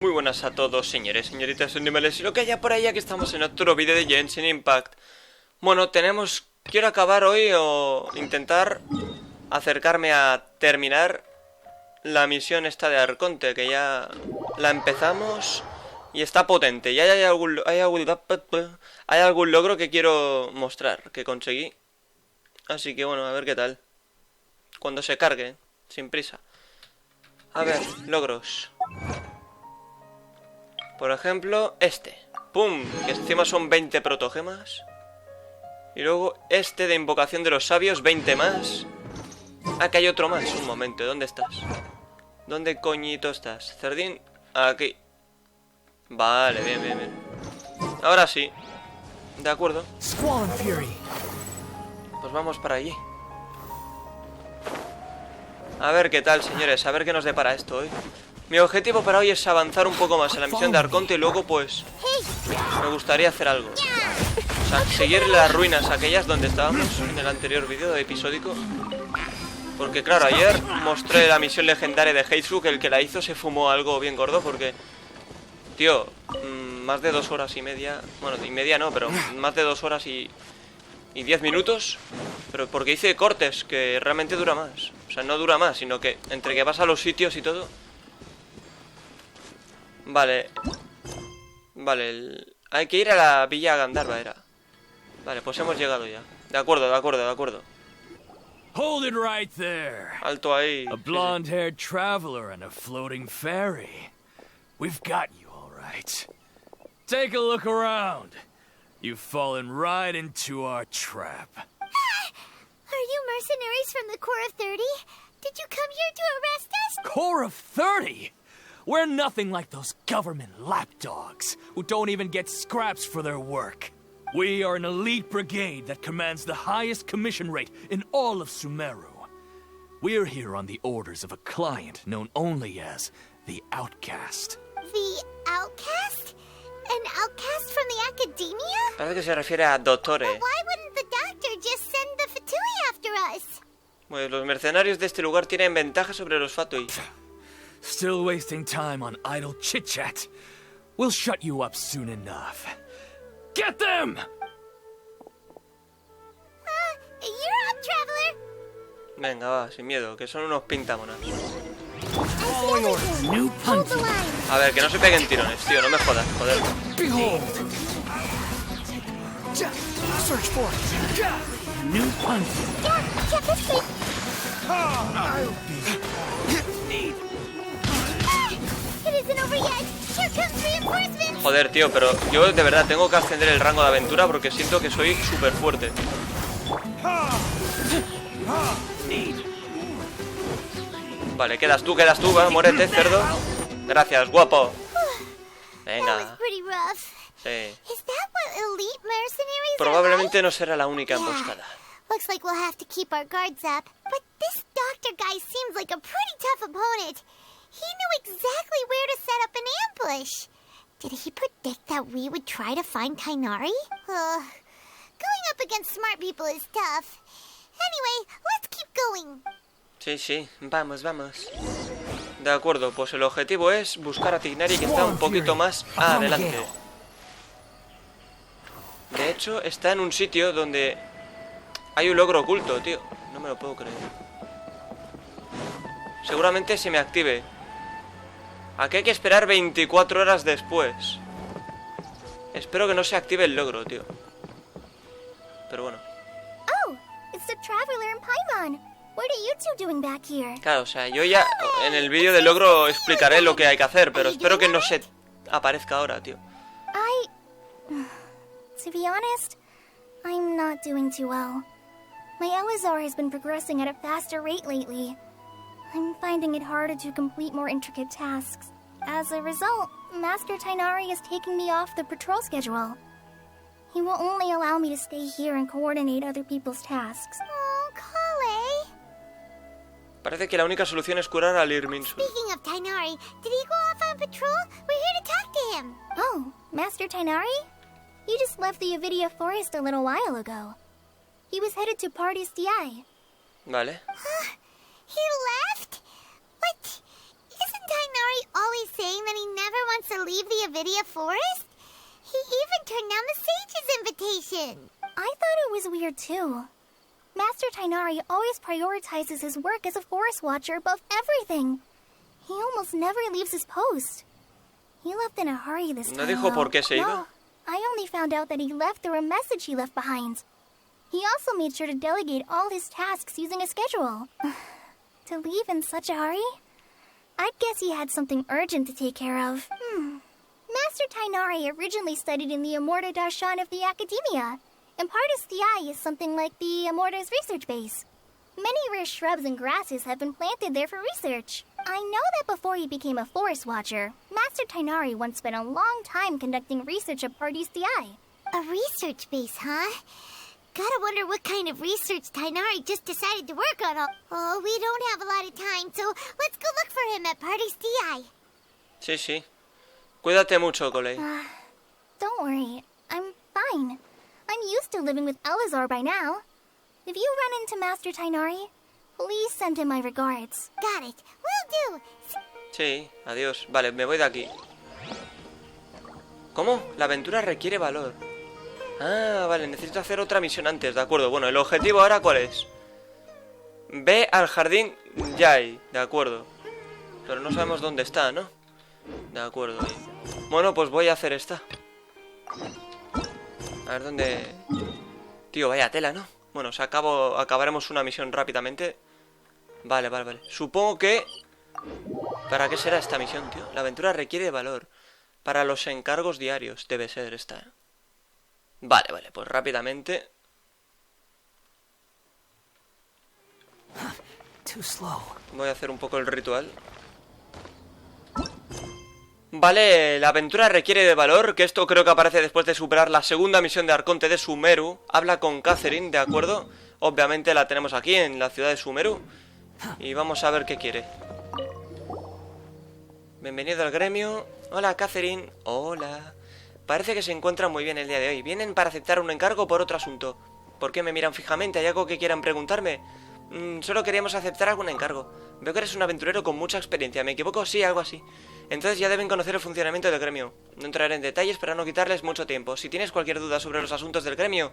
Muy buenas a todos, señores, señoritas, animales y lo que haya por ahí, que estamos en otro vídeo de Genshin Impact. Bueno, quiero acabar hoy o intentar acercarme a terminar la misión esta de Arconte, que ya la empezamos y está potente. Ya hay algún logro que quiero mostrar, que conseguí. Así que bueno, a ver qué tal. Cuando se cargue, sin prisa. A ver, logros. Por ejemplo, este. ¡Pum! Que encima son 20 protogemas. Y luego este de invocación de los sabios, 20 más. Ah, que hay otro más. Un momento, ¿dónde estás? ¿Dónde coñito estás? Cerdín, aquí. Vale, bien, bien, bien. Ahora sí. De acuerdo. Pues vamos para allí. A ver qué tal, señores. A ver qué nos depara esto hoy. Mi objetivo para hoy es avanzar un poco más en la misión de Arconte y luego pues me gustaría hacer algo. O sea, seguir las ruinas aquellas donde estábamos en el anterior vídeo de episódico. Porque claro, ayer mostré la misión legendaria de Facebook, el que la hizo se fumó algo bien gordo porque... Tío, más de 2 horas y media... Bueno, y media no, pero más de 2 horas y 10 minutos. Pero porque hice cortes, que realmente dura más. O sea, no dura más, sino que entre que vas a los sitios y todo... Vale. Vale, hay que ir a la villa Gandharva, era. Vale, pues hemos llegado ya. De acuerdo, de acuerdo, de acuerdo. Hold it right there. Alto ahí. A blonde-haired traveler and a floating ferry. We've got you, all right. Take a look around. You've fallen right into our trap. Are you mercenaries from the Corps of 30? Did you come here to arrest us? Corps of 30? We're nothing like those government lapdogs who don't even get scraps for their work. We are an elite brigade that commands the highest commission rate in all of Sumeru. We're here on the orders of a client known only as the Outcast. The Outcast? An outcast from the academia? Parece que se refiere a Dottore. But why wouldn't the doctor just send the Fatui after us? Pues los mercenarios de este lugar tienen ventaja sobre los Fatui. Still wasting time on idle chit-chat. We'll shut you up soon enough. Get them! You're up, traveler. Venga, va, sin miedo, que son unos pintamonas. New Hold the line. A ver, que no se peguen tirones, tío, no me jodas, joder. Behold! Search for new punch. Yeah, this way. It isn't over yet. Here comes reinforcements. Joder, tío, pero yo de verdad tengo que ascender el rango de aventura porque siento que soy súper fuerte. Vale, quedas tú, va, muérete, cerdo. Gracias, guapo. That was Venga. pretty rough. Sí. Is that what elite mercenaries Probablemente no será la única emboscada. Looks like we'll have to keep our guards up. But this doctor guy seems like a pretty tough opponent. He knew exactly where to set up an ambush. Did he predict that we would try to find Tighnari? Going up against smart people is tough. Anyway, let's keep going. Sí, vamos, vamos. De acuerdo, pues el objetivo es buscar a Tighnari, que está un poquito más adelante. De hecho, está en un sitio donde hay un logro oculto, tío. No me lo puedo creer. Seguramente se me active. Aquí hay que esperar 24 horas después. Espero que no se active el logro, tío. Pero bueno. Oh, it's the traveler in Paimon. What are you two doing back here? Claro, o sea, yo ya en el vídeo del logro explicaré lo que hay que hacer, pero espero que no se aparezca ahora, tío. To be honest, I'm not doing too well. My LSR has been progressing at a faster rate lately. I'm finding it harder to complete more intricate tasks. As a result, Master Tighnari is taking me off the patrol schedule. He will only allow me to stay here and coordinate other people's tasks. Oh, Kale. Parece que la única solución es curar al Irminsu. Speaking of Tighnari, did he go off on patrol? We're here to talk to him. Oh, Master Tighnari? You just left the Avidia forest a little while ago. He was headed to Party's DI. Vale. He left? But isn't Tighnari Tainari always saying that he never wants to leave the Avidia forest? He even turned down the sage's invitation. I thought it was weird too. Master Tainari always prioritizes his work as a forest watcher above everything. He almost never leaves his post. He left in a hurry this time. ¿No dijo por qué se iba? No, I only found out that he left through a message he left behind. He also made sure to delegate all his tasks using a schedule. To leave in such a hurry? I'd guess he had something urgent to take care of. Master Tainari originally studied in the Amorta Darshan of the Academia, and Pardis Thiai is something like the Amorta's research base. Many rare shrubs and grasses have been planted there for research. I know that before he became a forest watcher, Master Tainari once spent a long time conducting research at Pardis Thiai. A research base, huh? Gotta wonder what kind of research Tainari just decided to work on. Oh, we don't have a lot of time, so let's go look for him at Pardis Thiai. Sí, sí. Cuídate mucho, Coley. Don't worry, I'm fine. I'm used to living with Elazar by now. If you run into Master Tainari, please send him my regards. Got it. Will do. Sí, adiós. Vale, me voy de aquí. ¿Cómo? La aventura requiere valor. Ah, vale, necesito hacer otra misión antes, de acuerdo. Bueno, el objetivo ahora, ¿cuál es? Ve al jardín Yai, de acuerdo. Pero no sabemos dónde está, ¿no? De acuerdo. Bueno, pues voy a hacer esta. A ver dónde... Tío, vaya tela, ¿no? Bueno, acabaremos una misión rápidamente. Vale, vale, vale. Supongo que... ¿Para qué será esta misión, tío? La aventura requiere valor. Para los encargos diarios debe ser esta. Vale, vale, pues rápidamente. Too slow. Voy a hacer un poco el ritual. Vale, la aventura requiere de valor, que esto creo que aparece después de superar la segunda misión de Arconte de Sumeru. Habla con Catherine, ¿de acuerdo? Obviamente la tenemos aquí, en la ciudad de Sumeru. Y vamos a ver qué quiere. Bienvenido al gremio. Hola, Catherine. Hola. Parece que se encuentran muy bien el día de hoy. Vienen para aceptar un encargo por otro asunto. ¿Por qué me miran fijamente? ¿Hay algo que quieran preguntarme? Solo queríamos aceptar algún encargo. Veo que eres un aventurero con mucha experiencia. ¿Me equivoco? Sí, algo así. Entonces ya deben conocer el funcionamiento del gremio. No entraré en detalles para no quitarles mucho tiempo. Si tienes cualquier duda sobre los asuntos del gremio,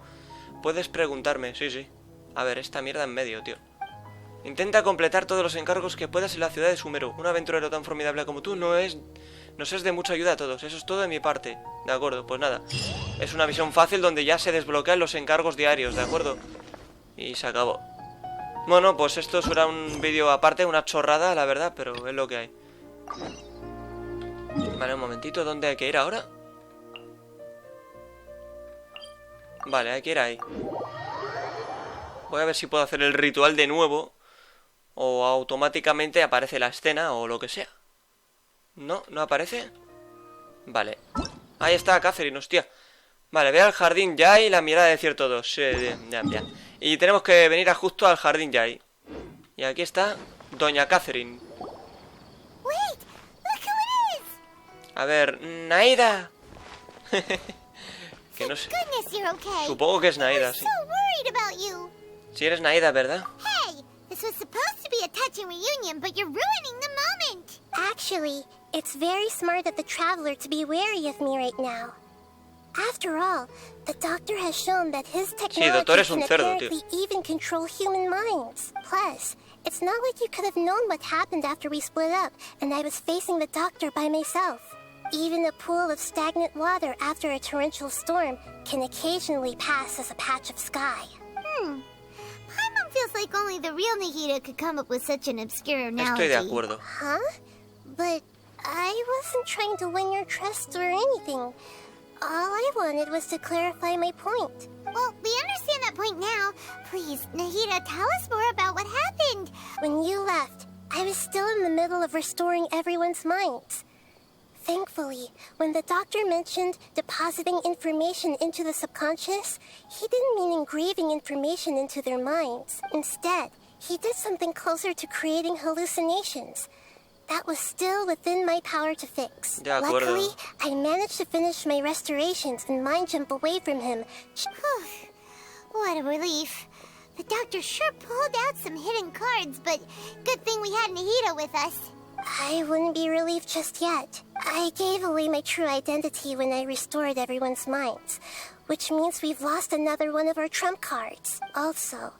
puedes preguntarme. Sí, sí. A ver, esta mierda en medio, tío. Intenta completar todos los encargos que puedas en la ciudad de Sumeru. Un aventurero tan formidable como tú nos es de mucha ayuda a todos. Eso es todo de mi parte. De acuerdo, pues nada. Es una misión fácil donde ya se desbloquean los encargos diarios, ¿de acuerdo? Y se acabó. Bueno, pues esto será un vídeo aparte, una chorrada, la verdad, pero es lo que hay. Vale, un momentito, ¿dónde hay que ir ahora? Vale, hay que ir ahí. Voy a ver si puedo hacer el ritual de nuevo. O automáticamente aparece la escena o lo que sea. ¿No? ¿No aparece? Vale. Ahí está Catherine, hostia. Vale, ve al jardín ya y la mirada de decir todos. Ya. Y tenemos que venir justo al jardín ya. Y aquí está Doña Catherine. A ver, Naida. Que no sé. Supongo que es Naida, sí. Sí, eres Naida, ¿verdad? This was supposed to be a touching reunion, but you're ruining the moment. Actually, it's very smart of the traveler to be wary of me right now. After all, the doctor has shown that his technology can apparently even control human minds. Plus, it's not like you could have known what happened after we split up, and I was facing the doctor by myself. Even a pool of stagnant water after a torrential storm can occasionally pass as a patch of sky. Feels like only the real Nahida could come up with such an obscure analogy. Estoy de acuerdo. Huh? But I wasn't trying to win your trust or anything. All I wanted was to clarify my point. Well, we understand that point now. Please, Nahida, tell us more about what happened. When you left, I was still in the middle of restoring everyone's minds. Thankfully, when the doctor mentioned depositing information into the subconscious, he didn't mean engraving information into their minds. Instead, he did something closer to creating hallucinations. That was still within my power to fix. Luckily, I managed to finish my restorations and mind jump away from him. What a relief. The doctor sure pulled out some hidden cards, but good thing we had Nahida with us. I wouldn't be relieved just yet. I gave away my true identity when I restored everyone's minds, which means we've lost another one of our trump cards. Also,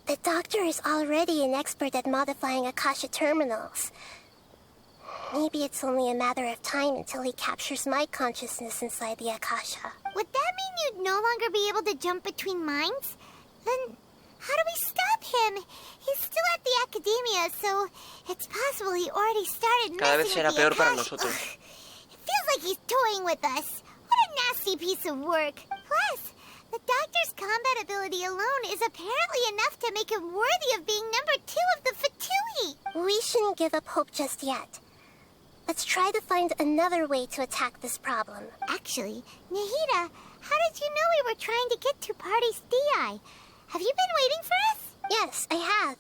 the doctor is already an expert at modifying Akasha terminals. Maybe it's only a matter of time until he captures my consciousness inside the Akasha. Would that mean you'd no longer be able to jump between minds? Then how do we stop him? He's still at the academia, so it's possible he already started Cada vez messing será with the peor para Akasha. nosotros. It feels like he's toying with us. What a nasty piece of work. Plus, the doctor's combat ability alone is apparently enough to make him worthy of being number 2 of the Fatui. We shouldn't give up hope just yet. Let's try to find another way to attack this problem. Actually, Nahida, how did you know we were trying to get to Party's DI? Have you been waiting for us? Yes, I have.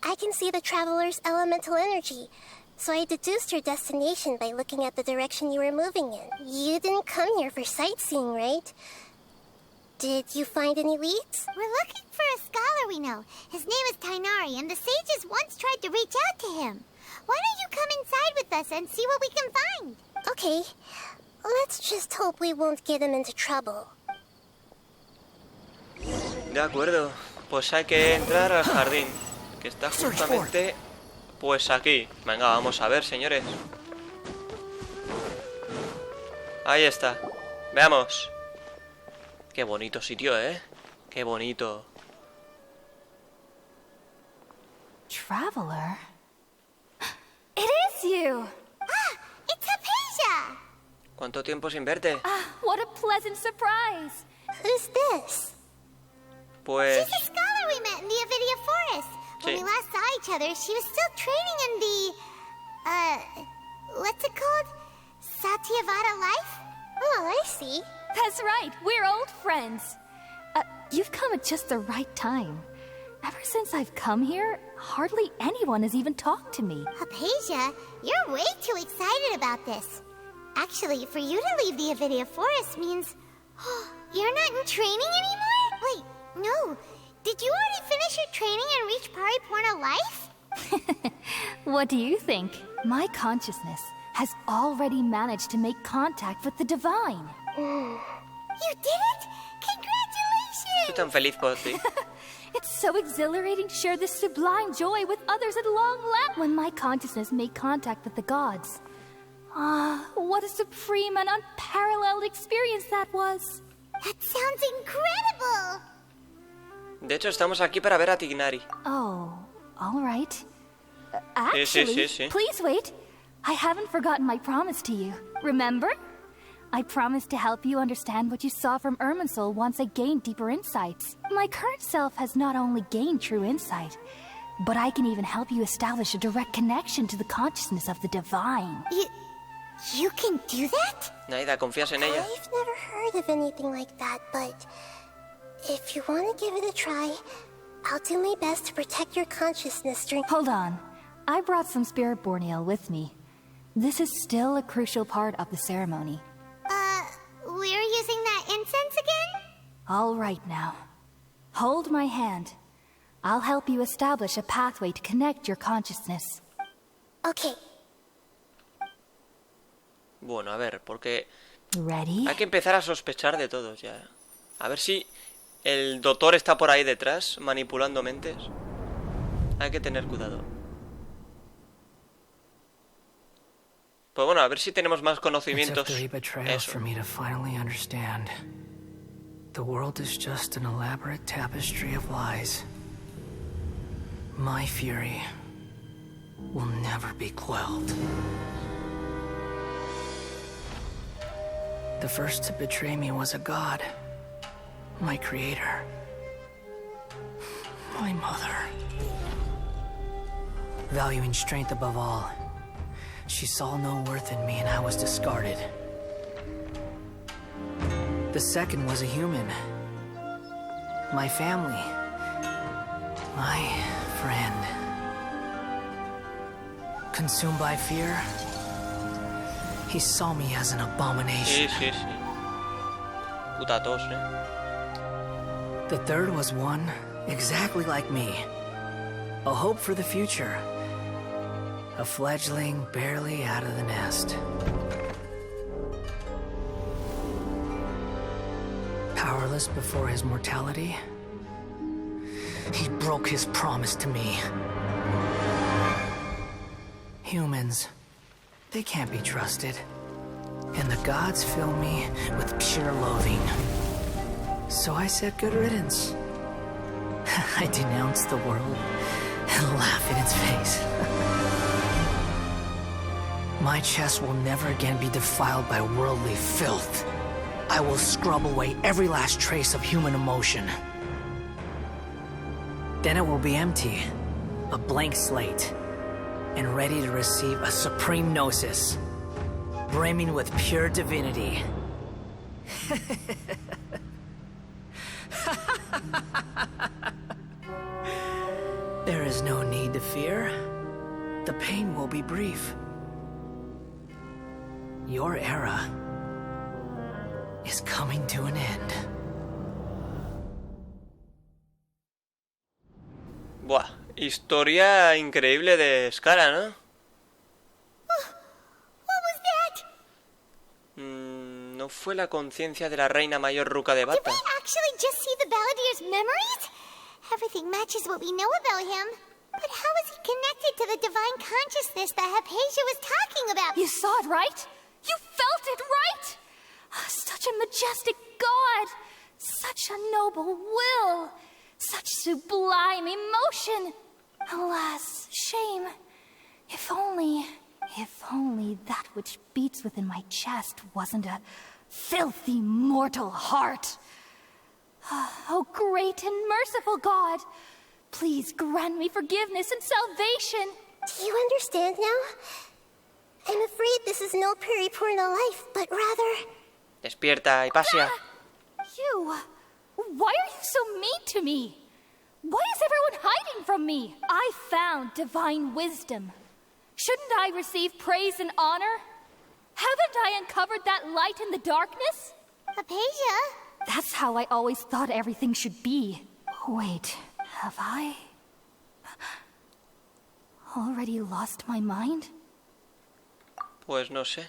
I can see the traveler's elemental energy, so I deduced your destination by looking at the direction you were moving in. You didn't come here for sightseeing, right? Did you find any leads? We're looking for a scholar we know. His name is Tainari, and the sages once tried to reach out to him. Why don't you come inside with us and see what we can find? Okay. Let's just hope we won't get him into trouble. De acuerdo. Pues hay que entrar al jardín, que está justamente pues aquí. Venga, vamos a ver, señores. Ahí está. Veamos. Qué bonito sitio, ¿eh? Qué bonito. Traveler? It is you! Ah, it's Hypatia! ¿Cuánto tiempo sin verte? What a pleasant surprise! Who's this? Pues... She's a scholar we met in the Avidia Forest. When Sí. we last saw each other, she was still training in the... what's it called? Satyavada life? Oh, I see. That's right, we're old friends. You've come at just the right time. Ever since I've come here, hardly anyone has even talked to me. Hypatia, you're way too excited about this. Actually, for you to leave the Avidia Forest means... you're not in training anymore? Wait, no. Did you already finish your training and reach Pariporna life? What do you think? My consciousness has already managed to make contact with the divine. You did it? Congratulations! Estoy tan feliz por ti. It's so exhilarating to share this sublime joy with others at long last. When my consciousness made contact with the gods. What a supreme and unparalleled experience that was. That sounds incredible! De hecho, estamos aquí para ver a Tignari. Oh, all right. Sí, Actually, sí. please wait. I haven't forgotten my promise to you. Remember? I promised to help you understand what you saw from Irminsul once I gained deeper insights. My current self has not only gained true insight, but I can even help you establish a direct connection to the consciousness of the divine. You can do that? Naida, ¿confías en ella? I've never heard of anything like that, but if you want to give it a try, I'll do my best to protect your consciousness during... Hold on. I brought some spirit borneal with me. This is still a crucial part of the ceremony. We're using that incense again? All right now. Hold my hand. I'll help you establish a pathway to connect your consciousness. Okay. Bueno, a ver, porque Ready? hay que empezar a sospechar de todos ya. A ver si el doctor está por ahí detrás, manipulando mentes. Hay que tener cuidado. Pues bueno, a ver si tenemos más conocimientos. It took 3 betrayals Eso. for me to finally understand. The world is just an elaborate tapestry of lies. My fury will never be quelled. The first to betray me was a god. My creator. My mother. Valuing strength above all, she saw no worth in me and I was discarded. The second was a human. My family. My friend. Consumed by fear, he saw me as an abomination. Sí. Puta tos, The third was one exactly like me. A hope for the future. A fledgling barely out of the nest. Powerless before his mortality, he broke his promise to me. Humans, they can't be trusted. And the gods fill me with pure loathing. So I said good riddance. I denounced the world and laugh in its face. My chest will never again be defiled by worldly filth. I will scrub away every last trace of human emotion. Then it will be empty, a blank slate, and ready to receive a supreme gnosis, brimming with pure divinity. There is no need to fear. The pain will be brief. Your era is coming to an end. Buah, historia increíble de Skara, ¿no? What was that? ¿No fue la conciencia de la reina mayor Ruka de Did Bata? we actually just see the Baladier's memories? Everything matches what we know about him. But how is he connected to the divine consciousness that Hypatia was talking about? You saw it, right? You felt it, right? Such a majestic god! Such a noble will! Such sublime emotion! Alas, shame. If only that which beats within my chest wasn't a filthy mortal heart. Oh, great and merciful God! Please grant me forgiveness and salvation! Do you understand now? I'm afraid this is no periporno life, but rather... Despierta, Hypatia. You! Why are you so mean to me? Why is everyone hiding from me? I found divine wisdom. Shouldn't I receive praise and honor? Haven't I uncovered that light in the darkness? Hypatia? That's how I always thought everything should be. Wait, have I already lost my mind? Pues no sé.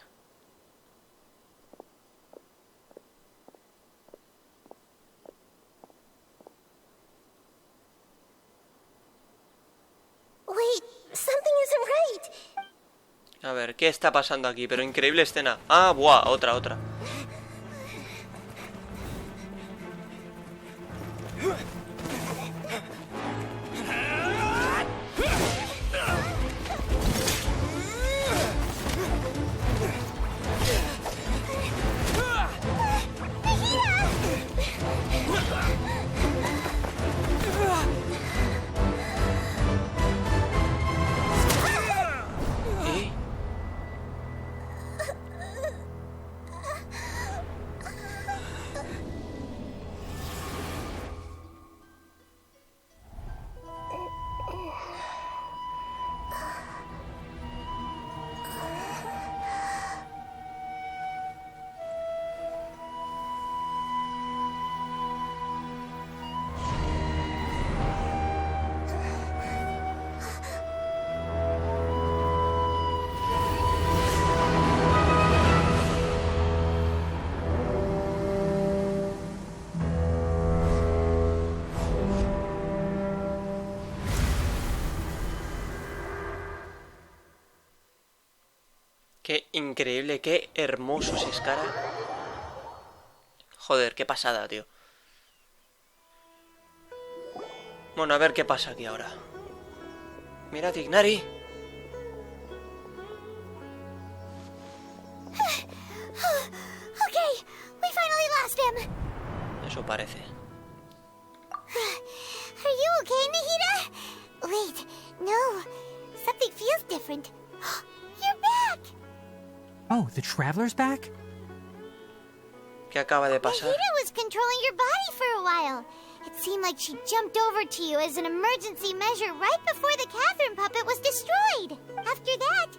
Wait, something isn't right. A ver, ¿qué está pasando aquí? Pero increíble escena. Ah, buah, otra. Qué increíble, qué hermoso es Skara. Joder, qué pasada, tío. Bueno, a ver qué pasa aquí ahora. Mira, Tignari. Okay, we finally lost him. Eso parece. Are you okay, Nahida? Wait, no. Something feels different. You're back! Oh, the Traveler's back? ¿Qué acaba de pasar? Nahida was controlling your body for a while. It seemed like she jumped over to you as an emergency measure right before the Catherine puppet was destroyed. After that,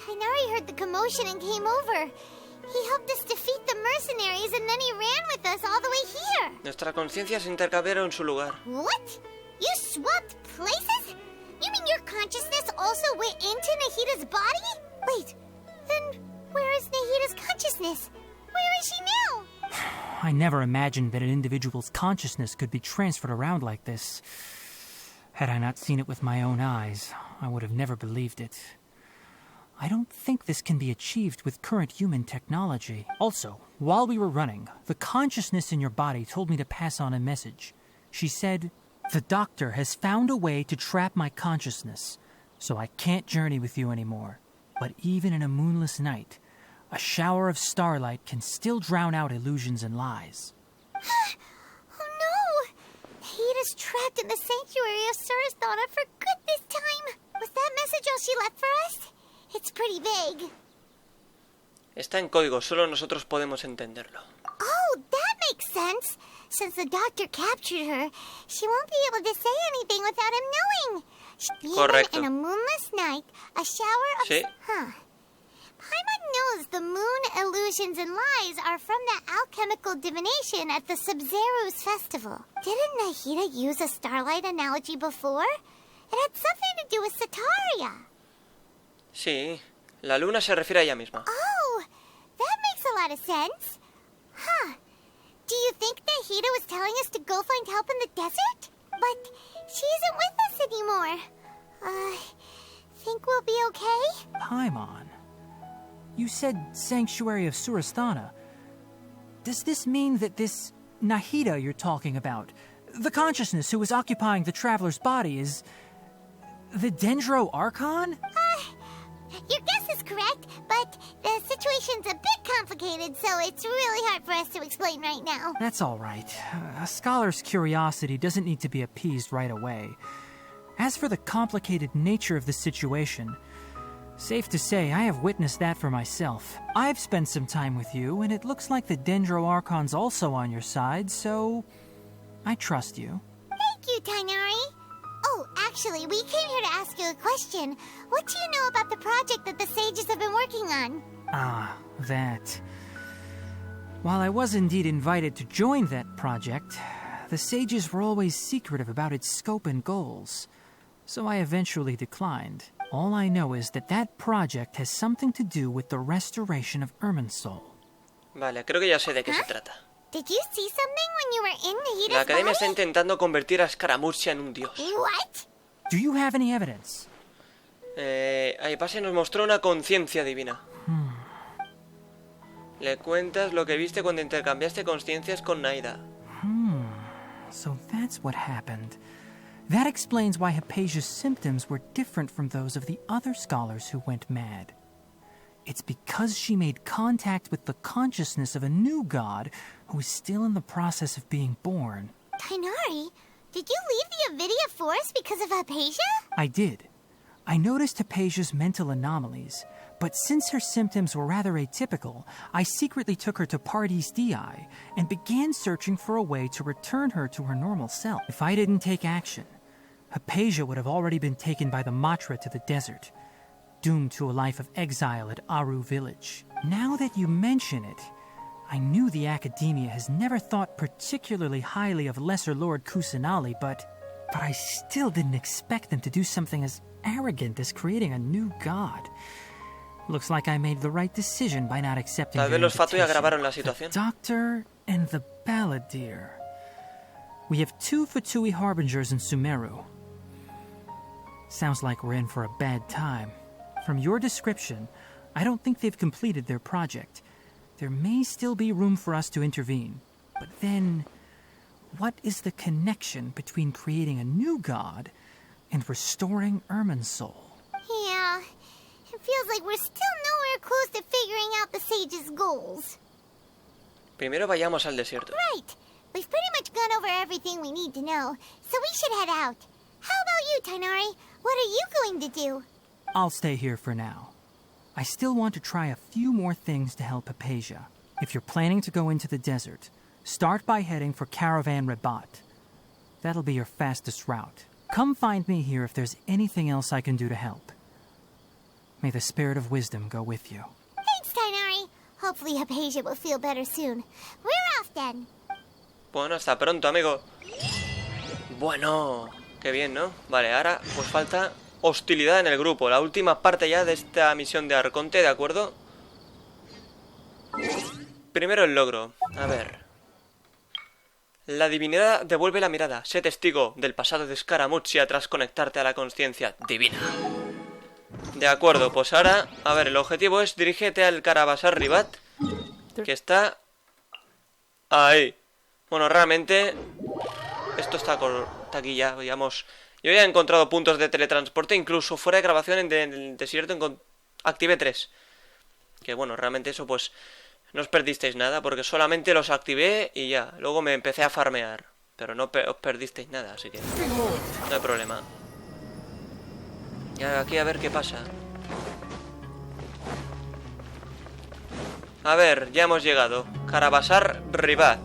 Tighnari heard the commotion and came over. He helped us defeat the mercenaries and then he ran with us all the way here. Nuestra conciencia se intercambiaron en su lugar. What? You swapped places? You mean your consciousness also went into Nahita's body? Wait, then where is Nahita's consciousness? Where is she now? I never imagined that an individual's consciousness could be transferred around like this. Had I not seen it with my own eyes, I would have never believed it. I don't think this can be achieved with current human technology. Also, while we were running, the consciousness in your body told me to pass on a message. She said, "The doctor has found a way to trap my consciousness, so I can't journey with you anymore. But even in a moonless night, a shower of starlight can still drown out illusions and lies." Oh no! Nahita's trapped in the sanctuary of Surasthana for good this time. Was that message all she left for us? It's pretty vague. Está en código, solo nosotros podemos entenderlo. Oh, that makes sense. Since the doctor captured her, she won't be able to say anything without him knowing. Correcto. Even in a moonless night, a shower of... Sí. Huh. Paimon knows the moon illusions and lies are from the alchemical divination at the Sub-Zero's festival. Didn't Nahita use a starlight analogy before? It had something to do with Sataria. Sí, la luna se refiere a ella misma. Oh, that makes a lot of sense. Huh. Do you think Nahita was telling us to go find help in the desert? But she isn't with us anymore. Think we'll be okay? Paimon, you said Sanctuary of Surasthana. Does this mean that this Nahita you're talking about, the consciousness who is occupying the traveler's body, is the Dendro Archon? Your guess is correct, but the situation's a bit complicated, so it's really hard for us to explain right now. That's all right. A scholar's curiosity doesn't need to be appeased right away. As for the complicated nature of the situation, safe to say I have witnessed that for myself. I've spent some time with you, and it looks like the Dendro Archon's also on your side, so I trust you. Thank you, Tainari. Oh, actually, we came here to ask you a question. What do you know about the project that the sages have been working on? Ah, that. While I was indeed invited to join that project, the sages were always secretive about its scope and goals, so I eventually declined. All I know is that that project has something to do with the restoration of Irminsul. Vale, creo que ya sé de qué se trata. Did you see something when you were in Nahita's La academia está body? intentando convertir a Scaramouche en un dios. What? Do you have any evidence? Aipase nos mostró una conciencia divina. Le cuentas lo que viste cuando intercambiaste conciencias con Naida. So that's what happened. That explains why Hypatia's symptoms were different from those of the other scholars who went mad. It's because she made contact with the consciousness of a new god who is still in the process of being born. Tainari, did you leave the Avidia Forest because of Hypatia? I did. I noticed Hypatia's mental anomalies, but since her symptoms were rather atypical, I secretly took her to Pardis Dii and began searching for a way to return her to her normal self. If I didn't take action, Hypatia would have already been taken by the Matra to the desert, doomed to a life of exile at Aru village. Now that you mention it, I knew the academia has never thought particularly highly of Lesser Lord Kusanali, but I still didn't expect them to do something as arrogant as creating a new god. Looks like I made the right decision by not accepting Tal their vez los Fatuya invitation. agravaron la The situación. Doctor and the Balladeer. We have 2 Fatui Harbingers in Sumeru. Sounds like we're in for a bad time. From your description, I don't think they've completed their project. There may still be room for us to intervene. But then, what is the connection between creating a new god and restoring Irminsul? Yeah, it feels like we're still nowhere close to figuring out the sage's goals. Primero vayamos al desierto. Right. We've pretty much gone over everything we need to know, so we should head out. How about you, Tainari? What are you going to do? I'll stay here for now. I still want to try a few more things to help Hypatia. If you're planning to go into the desert, start by heading for Caravan Rabat. That'll be your fastest route. Come find me here if there's anything else I can do to help. May the spirit of wisdom go with you. Thanks, Tainari. Hopefully Hypatia will feel better soon. We're off then. Bueno, hasta pronto, amigo. Bueno, qué bien, ¿no? Vale, ahora pues falta hostilidad en el grupo. La última parte ya de esta misión de Arconte, ¿de acuerdo? Primero el logro. A ver. La divinidad devuelve la mirada. Sé testigo del pasado de Scaramuccia tras conectarte a la conciencia divina. De acuerdo, pues ahora, a ver, el objetivo es dirígete al Carabasar Ribat, que está ahí. Bueno, realmente esto está aquí ya, digamos. Yo ya he encontrado puntos de teletransporte, incluso fuera de grabación en el desierto activé 3. Que bueno, realmente eso pues no os perdisteis nada, porque solamente los activé y ya. Luego me empecé a farmear, pero no os perdisteis nada, así que no hay problema. Y aquí a ver qué pasa. A ver, ya hemos llegado. Carabasar Ribat.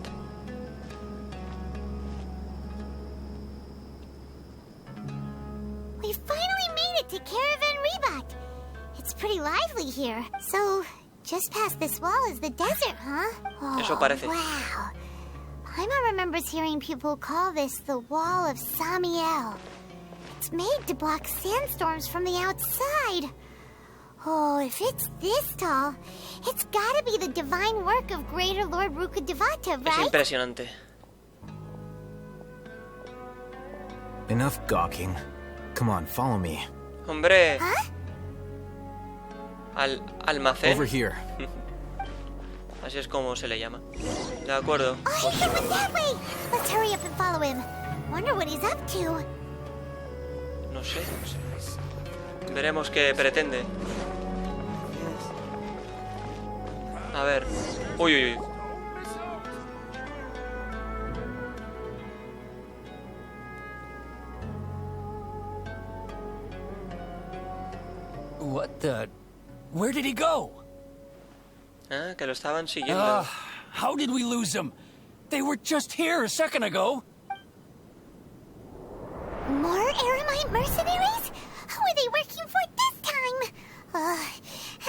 We finally made it to Caravan Ribat. It's pretty lively here. So, just past this wall is the desert, huh? Oh, eso parece. Wow. Paimon remembers hearing people call this the Wall of Samiel. It's made to block sandstorms from the outside. Oh, if it's this tall, it's gotta be the divine work of Greater Lord Rukkhadevata, right? Es impresionante. Enough gawking. Come on, follow me. Hombre. Huh? Alhacén. Over here. Así es como se le llama. De acuerdo. Oh, he went that way. Let's hurry up and follow him. Wonder what he's up to. No sé. Veremos qué pretende. A ver. Uy, uy, uy. What the... Where did he go? Ah, que lo estaban siguiendo. How did we lose him? They were just here a second ago. More Eremite mercenaries? Who are they working for this time?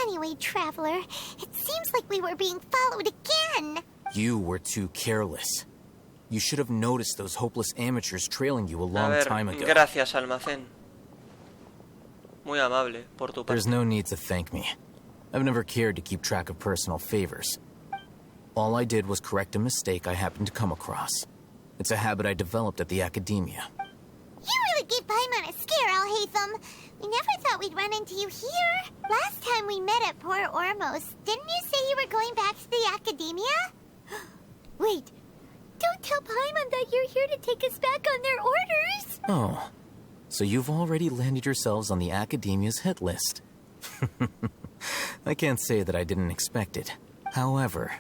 Anyway, Traveler, it seems like we were being followed again. You were too careless. You should have noticed those hopeless amateurs trailing you a long time ago. Gracias, Alhacén. Muy amable por tu parte. There's no need to thank me. I've never cared to keep track of personal favors. All I did was correct a mistake I happened to come across. It's a habit I developed at the academia. You really gave Paimon a scare, Alhacén. We never thought we'd run into you here. Last time we met at Port Ormos, didn't you say you were going back to the academia? Wait, don't tell Paimon that you're here to take us back on their orders. Oh, so you've already landed yourselves on the academia's hit list. I can't say that I didn't expect it. However,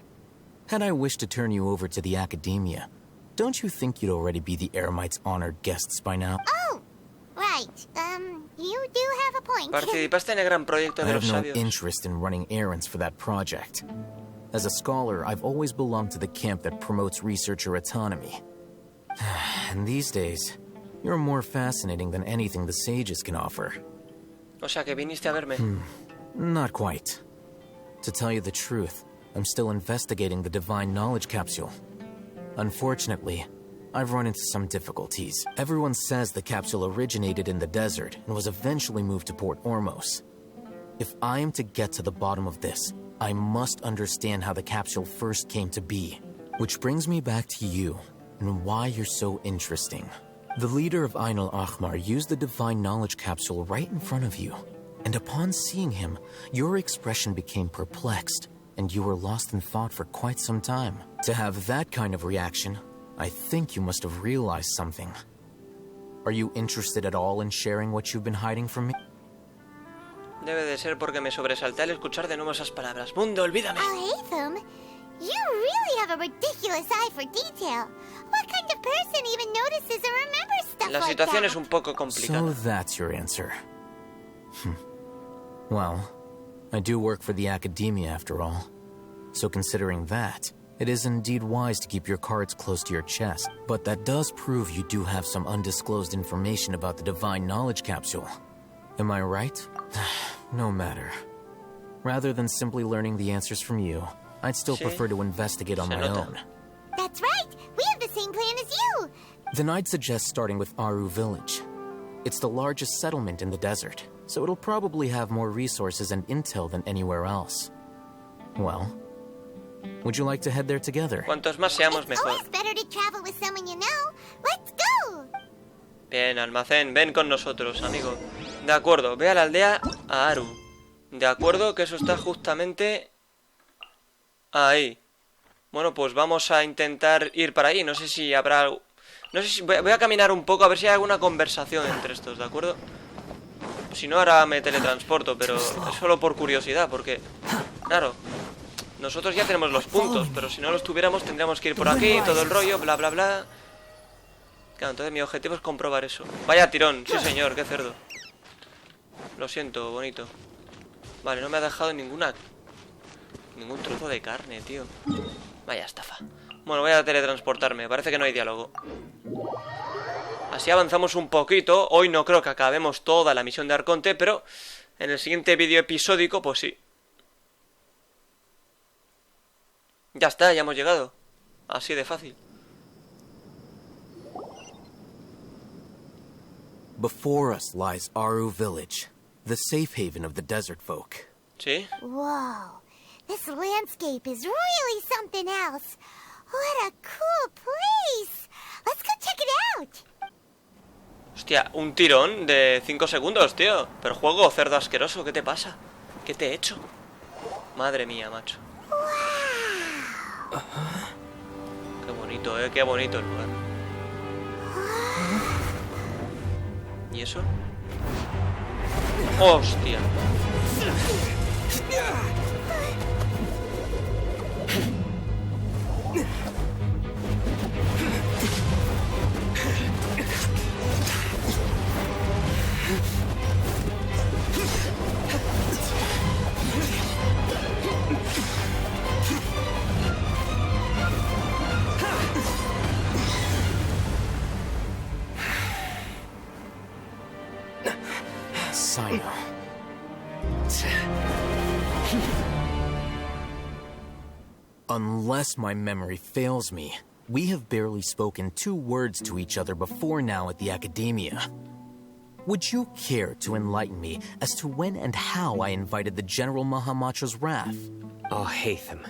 had I wished to turn you over to the academia, don't you think you'd already be the Eremites' honored guests by now? Oh, right. You do have a point. Participaste en el gran proyecto de I los have no sabios. interest in running errands for that project. As a scholar, I've always belonged to the camp that promotes researcher autonomy. And these days, you're more fascinating than anything the sages can offer. O sea, que viniste a verme. Not quite. To tell you the truth, I'm still investigating the Divine Knowledge Capsule. Unfortunately, I've run into some difficulties. Everyone says the capsule originated in the desert and was eventually moved to Port Ormos. If I am to get to the bottom of this, I must understand how the capsule first came to be. Which brings me back to you, and why you're so interesting. The leader of Ain al-Ahmar used the Divine Knowledge Capsule right in front of you. And upon seeing him, your expression became perplexed, and you were lost in thought for quite some time. To have that kind of reaction, I think you must have realized something. Are you interested at all in sharing what you've been hiding from me? Debe de ser porque me sobresalté al escuchar de nuevo esas palabras. Mundo, olvídame. Alhacén, you really have a ridiculous eye for detail. What kind of person even notices or remembers stuff La like situación that? es un poco complicada. So that's your answer. Well, I do work for the academia after all. So considering that, it is indeed wise to keep your cards close to your chest. But that does prove you do have some undisclosed information about the Divine Knowledge Capsule. Am I right? No matter. Rather than simply learning the answers from you, I'd still prefer to investigate on my own. That's right! We have the same plan as you! Then I'd suggest starting with Aru Village. It's the largest settlement in the desert, so it'll probably have more resources and intel than anywhere else. Well, would you like to head there together? Cuantos más seamos, mejor. It's always better to travel with someone you know. Let's go. Bien, Alhacén, ven con nosotros, amigo. De acuerdo, ve a la aldea a Aru. De acuerdo, que eso está justamente ahí. Bueno, pues vamos a intentar ir para ahí. No sé si habrá algo... No sé si... Voy a caminar un poco a ver si hay alguna conversación entre estos, ¿de acuerdo? Si no, ahora me teletransporto, pero es solo por curiosidad, porque... Claro, nosotros ya tenemos los puntos, pero si no los tuviéramos tendríamos que ir por aquí, todo el rollo, bla, bla, bla. Claro, entonces mi objetivo es comprobar eso. Vaya tirón, sí señor, qué cerdo. Lo siento, bonito. Vale, no me ha dejado ningún trozo de carne, tío. Vaya estafa. Bueno, voy a teletransportarme, parece que no hay diálogo. Así avanzamos un poquito. Hoy no creo que acabemos toda la misión de Arconte, pero en el siguiente vídeo episódico, pues sí. Ya está, ya hemos llegado. Así de fácil. Before us lies Aru Village, the safe haven of the desert folk. ¿Sí? Whoa, this landscape is really something else. What a cool place. Let's go check it out. Hostia, un tirón de 5 segundos, tío. Pero juego, cerdo asqueroso, ¿qué te pasa? ¿Qué te he hecho? Madre mía, macho. Wow. Qué bonito el lugar. ¿Y eso? ¡Hostia! Cyno. Unless my memory fails me, we have barely spoken 2 words to each other before now at the Academia. Would you care to enlighten me as to when and how I invited the General Mahamatra's wrath? Alhacén,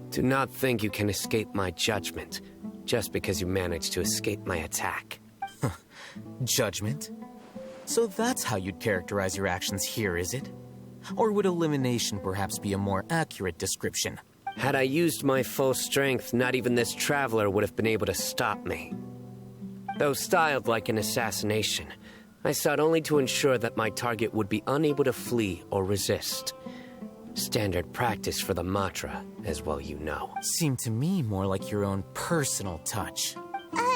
do not think you can escape my judgment just because you managed to escape my attack. Judgment? So that's how you'd characterize your actions here, is it? Or would elimination perhaps be a more accurate description? Had I used my full strength, not even this traveler would have been able to stop me. Though styled like an assassination, I sought only to ensure that my target would be unable to flee or resist. Standard practice for the Matra, as well you know. Seemed to me more like your own personal touch. Who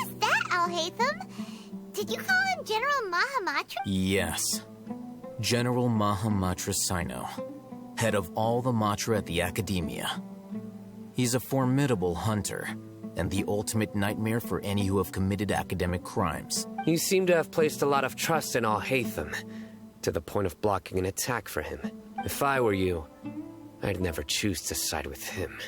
is that, Alhacén? Did you call him General Mahamatra? Yes. General Mahamatra Cyno, head of all the Matra at the Academia. He's a formidable hunter, and the ultimate nightmare for any who have committed academic crimes. You seem to have placed a lot of trust in Alhacén, to the point of blocking an attack for him. If I were you, I'd never choose to side with him.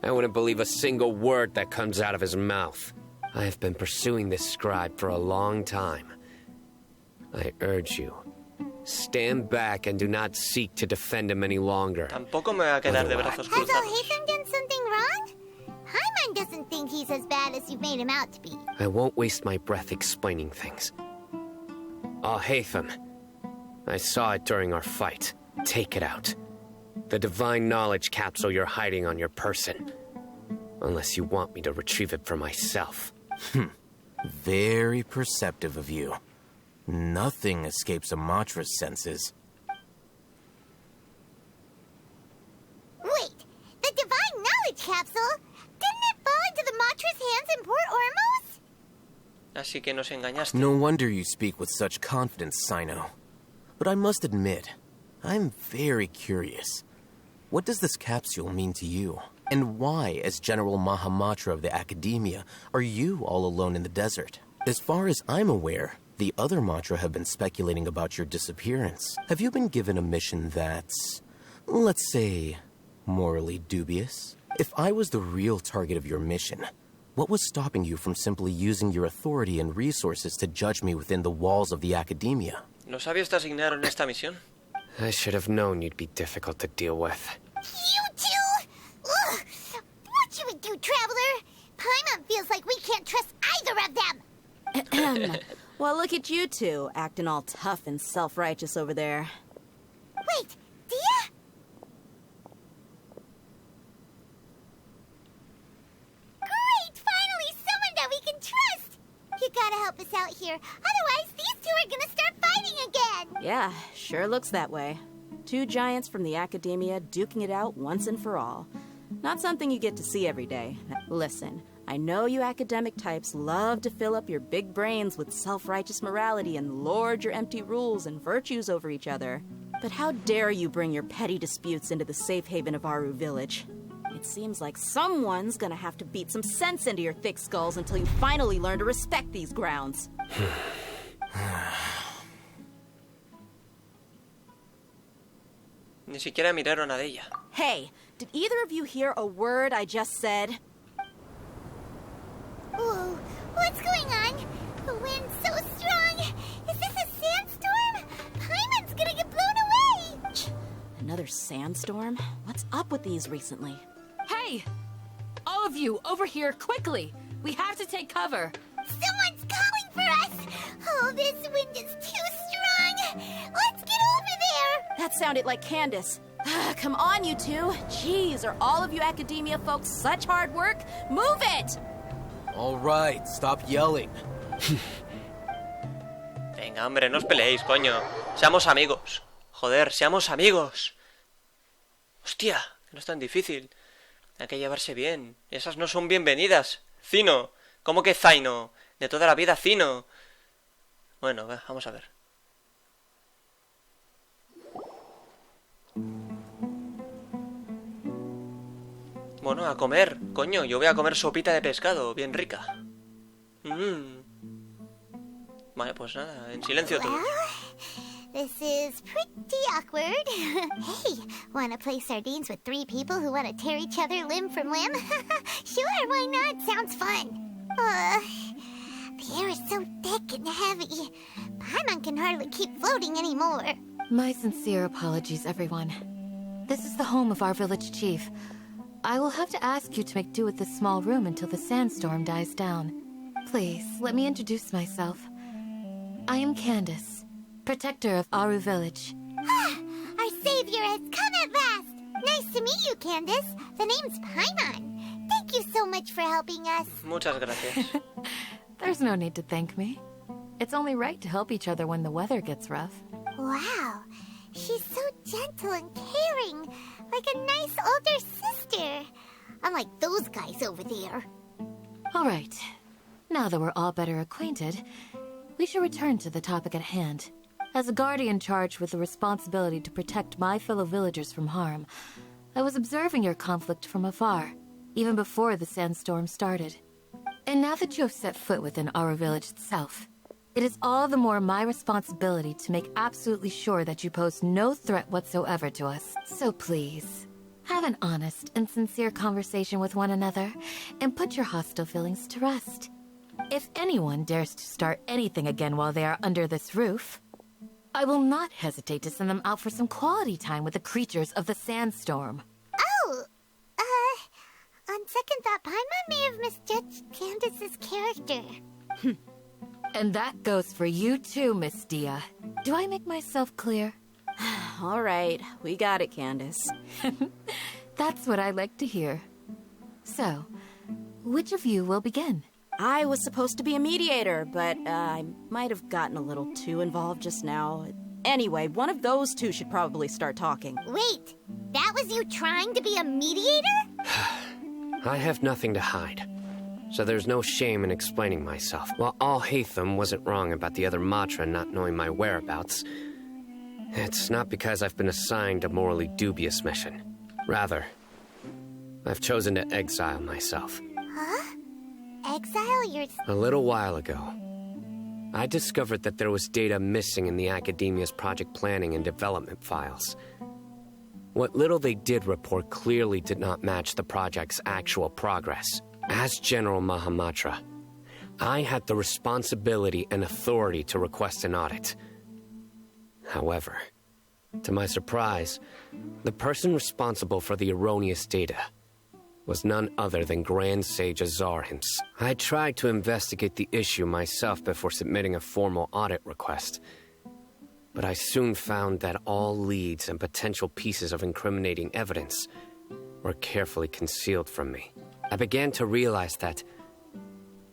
I wouldn't believe a single word that comes out of his mouth. I have been pursuing this scribe for a long time. I urge you, stand back and do not seek to defend him any longer. Tampoco me voy a quedar de brazos Has cruzados. Alhacén done something wrong? Paimon doesn't think he's as bad as you've made him out to be. I won't waste my breath explaining things. Alhacén, I saw it during our fight. Take it out. The divine knowledge capsule you're hiding on your person. Unless you want me to retrieve it for myself. Very perceptive of you. Nothing escapes a Matra's senses. Wait, the divine knowledge capsule? Didn't it fall into the Matra's hands in Port Ormos? Así que nos engañaste. No wonder you speak with such confidence, Cyno. But I must admit, I'm very curious. What does this capsule mean to you? And why, as General Mahamatra of the Academia, are you all alone in the desert? As far as I'm aware, the other Matra have been speculating about your disappearance. Have you been given a mission that's, let's say, morally dubious? If I was the real target of your mission, What was stopping you from simply using your authority and resources to judge me within the walls of the academia? ¿Los sabios te asignaron esta misión? I should have known you'd be difficult to deal with. You two! Ugh! What should we do, Traveler? Paimon feels like we can't trust either of them! Well, look at you two, acting all tough and self-righteous over there. Wait, Dia? Great! Finally, someone that we can trust! You gotta help us out here, otherwise these two are gonna start fighting again! Yeah, sure looks that way. Two giants from the academia duking it out once and for all. Not something you get to see every day. Listen, I know you academic types love to fill up your big brains with self-righteous morality and lord your empty rules and virtues over each other. But how dare you bring your petty disputes into the safe haven of Aru Village? It seems like someone's gonna have to beat some sense into your thick skulls until you finally learn to respect these grounds. Ni siquiera miraron a ella. Hey, did either of you hear a word I just said? Whoa, what's going on? The wind's so strong! Is this a sandstorm? Paimon's gonna get blown away! Another sandstorm? What's up with these recently? Hey! All of you, over here, quickly! We have to take cover! Someone's calling for us! Oh, this wind is too strong! Let's get over there! That sounded like Candace. Come on, you two. Jeez, are all of you academia folks such hard work? Move it! All right, stop yelling. Venga, hombre, no os peleéis, coño. Seamos amigos. Joder, seamos amigos. Hostia, que no es tan difícil. Hay que llevarse bien. Esas no son bienvenidas. Cyno. ¿Cómo que Cyno? De toda la vida, Cyno. Bueno, vamos a ver. Bueno, a comer. Coño, yo voy a comer sopita de pescado, bien rica. Vale, pues nada, en silencio todos. This is pretty awkward. Hey, wanna play sardines with three people who wanna tear each other limb from limb? Sure, why not? Sounds fun. The air is so thick and heavy. Paimon can hardly keep floating anymore. My sincere apologies, everyone. This is the home of our village chief. I will have to ask you to make do with this small room until the sandstorm dies down. Please, let me introduce myself. I am Candace, protector of Aru Village. Our savior has come at last! Nice to meet you, Candace. The name's Paimon. Thank you so much for helping us. Muchas gracias. There's no need to thank me. It's only right to help each other when the weather gets rough. Wow, she's so gentle and caring, like a nice older sister. Unlike those guys over there. All right. Now that we're all better acquainted, we should return to the topic at hand. As a guardian charged with the responsibility to protect my fellow villagers from harm, I was observing your conflict from afar, even before the sandstorm started. And now that you have set foot within our village itself, it is all the more my responsibility to make absolutely sure that you pose no threat whatsoever to us. So please, have an honest and sincere conversation with one another, and put your hostile feelings to rest. If anyone dares to start anything again while they are under this roof, I will not hesitate to send them out for some quality time with the creatures of the sandstorm. Oh, on second thought, Paimon may have misjudged Candace's character. And that goes for you too, Miss Dia. Do I make myself clear? All right, we got it, Candace. That's what I like to hear. So, which of you will begin? I was supposed to be a mediator, but I might have gotten a little too involved just now. Anyway, one of those two should probably start talking. Wait, that was you trying to be a mediator? I have nothing to hide, so there's no shame in explaining myself. While Alhacén wasn't wrong about the other Matra not knowing my whereabouts, it's not because I've been assigned a morally dubious mission. Rather, I've chosen to exile myself. Huh? Exile yourself? A little while ago, I discovered that there was data missing in the Academia's project planning and development files. What little they did report clearly did not match the project's actual progress. As General Mahamatra, I had the responsibility and authority to request an audit. However, to my surprise, the person responsible for the erroneous data was none other than Grand Sage Azar himself. I tried to investigate the issue myself before submitting a formal audit request, but I soon found that all leads and potential pieces of incriminating evidence were carefully concealed from me. I began to realize that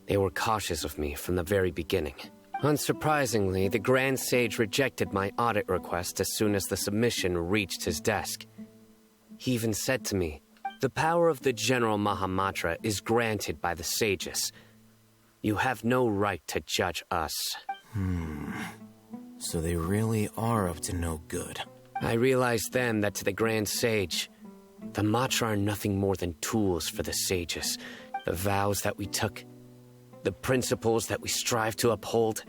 they were cautious of me from the very beginning. Unsurprisingly, the Grand Sage rejected my audit request as soon as the submission reached his desk. He even said to me, "The power of the General Mahamatra is granted by the sages. You have no right to judge us." So they really are up to no good. I realized then that to the Grand Sage, the Matra are nothing more than tools for the sages. The vows that we took, the principles that we strive to uphold,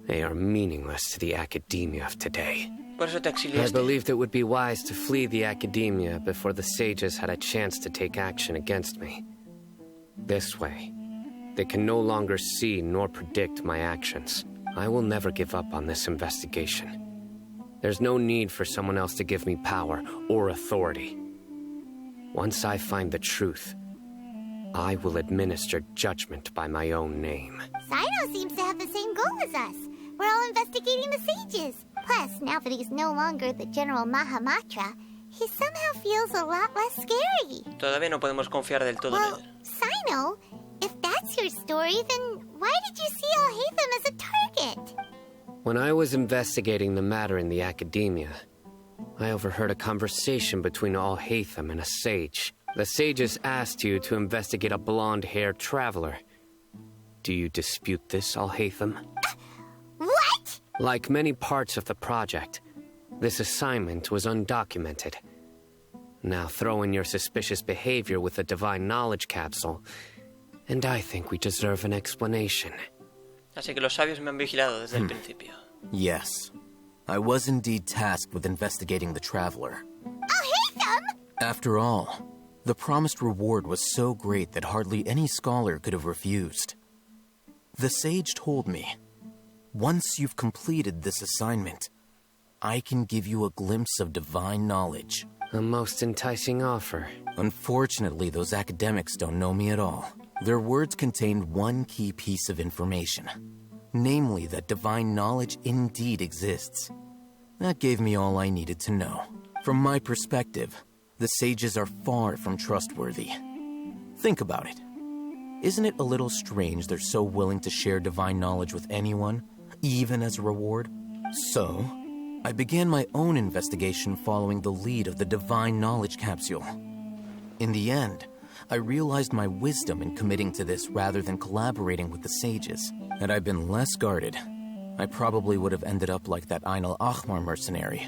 they are meaningless to the academia of today. Por eso te I exiliaste. believed it would be wise to flee the academia before the sages had a chance to take action against me. This way, they can no longer see nor predict my actions. I will never give up on this investigation. There's no need for someone else to give me power or authority. Once I find the truth, I will administer judgment by my own name. Cyno seems to have the same goal as us. We're all investigating the sages. Plus, now that he's no longer the General Mahamatra, he somehow feels a lot less scary. Todavía no podemos confiar del todo en Well, él. Cyno, if that's your story, then why did you see Alhacén as a target? When I was investigating the matter in the academia, I overheard a conversation between Alhacén and a sage. The sages asked you to investigate a blonde-haired traveler. Do you dispute this, Alhacén? What? Like many parts of the project, this assignment was undocumented. Now throw in your suspicious behavior with the Divine Knowledge Capsule, and I think we deserve an explanation. Así que los sabios me han vigilado desde el principio. Yes. I was indeed tasked with investigating the traveler. Alhacén? After all, the promised reward was so great that hardly any scholar could have refused. The sage told me, once you've completed this assignment, I can give you a glimpse of divine knowledge. A most enticing offer. Unfortunately, those academics don't know me at all. Their words contained one key piece of information, namely that divine knowledge indeed exists. That gave me all I needed to know. From my perspective, the sages are far from trustworthy. Think about it. Isn't it a little strange they're so willing to share divine knowledge with anyone, even as a reward? So, I began my own investigation following the lead of the Divine Knowledge Capsule. In the end, I realized my wisdom in committing to this rather than collaborating with the sages. Had I been less guarded, I probably would have ended up like that Einal Ahmar mercenary,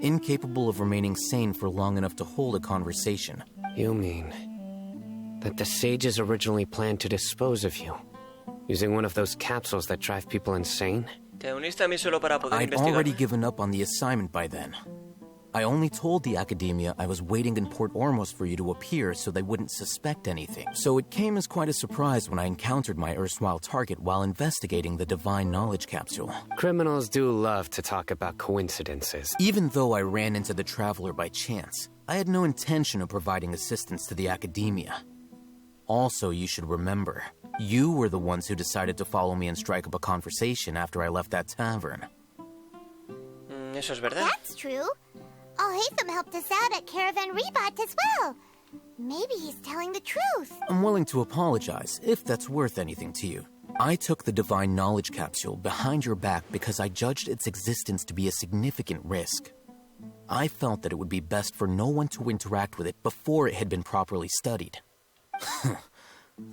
incapable of remaining sane for long enough to hold a conversation. You mean that the sages originally planned to dispose of you, using one of those capsules that drive people insane? Te uniste a mí solo para poder I'd investigar. already given up on the assignment by then. I only told the academia I was waiting in Port Ormos for you to appear so they wouldn't suspect anything. So it came as quite a surprise when I encountered my erstwhile target while investigating the Divine Knowledge Capsule. Criminals do love to talk about coincidences. Even though I ran into the Traveler by chance, I had no intention of providing assistance to the academia. Also, you should remember, you were the ones who decided to follow me and strike up a conversation after I left that tavern. Eso es verdad. That's true. Alhacén helped us out at Caravan Rebat as well. Maybe he's telling the truth. I'm willing to apologize, if that's worth anything to you. I took the Divine Knowledge Capsule behind your back because I judged its existence to be a significant risk. I felt that it would be best for no one to interact with it before it had been properly studied.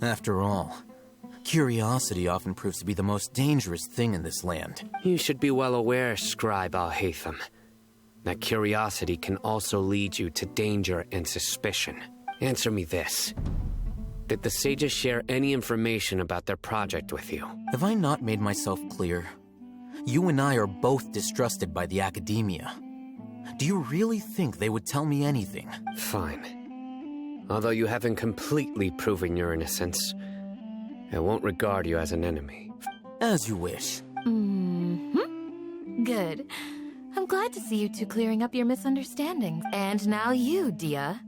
After all, curiosity often proves to be the most dangerous thing in this land. You should be well aware, Scribe Alhacén, that curiosity can also lead you to danger and suspicion. Answer me this. Did the sages share any information about their project with you? Have I not made myself clear? You and I are both distrusted by the academia. Do you really think they would tell me anything? Fine. Although you haven't completely proven your innocence, I won't regard you as an enemy. As you wish. Good. I'm glad to see you two clearing up your misunderstandings. And now you, Dia.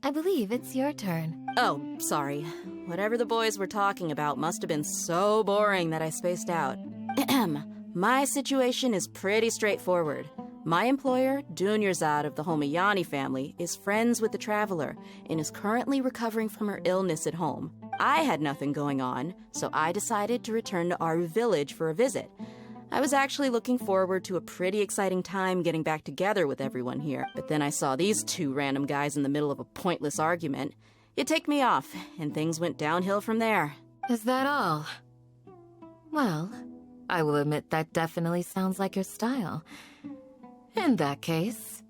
I believe it's your turn. Oh, sorry. Whatever the boys were talking about must have been so boring that I spaced out. My situation is pretty straightforward. My employer, Dunyarzad of the Homayani family, is friends with the Traveler and is currently recovering from her illness at home. I had nothing going on, so I decided to return to Aru village for a visit. I was actually looking forward to a pretty exciting time getting back together with everyone here, but then I saw these two random guys in the middle of a pointless argument. It ticked me off, and things went downhill from there. Is that all? Well, I will admit that definitely sounds like your style. In that case,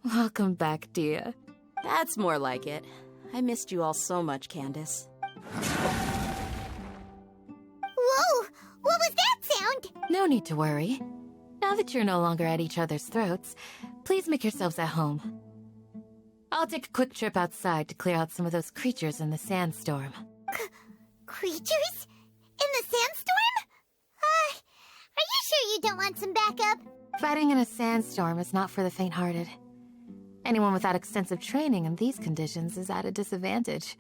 welcome back, Dia. That's more like it. I missed you all so much, Candace. Whoa! What was that sound? No need to worry. Now that you're no longer at each other's throats, please make yourselves at home. I'll take a quick trip outside to clear out some of those creatures in the sandstorm. Creatures? In the sandstorm? Are you sure you don't want some backup? Fighting in a sandstorm is not for the faint-hearted. Anyone without extensive training in these conditions is at a disadvantage.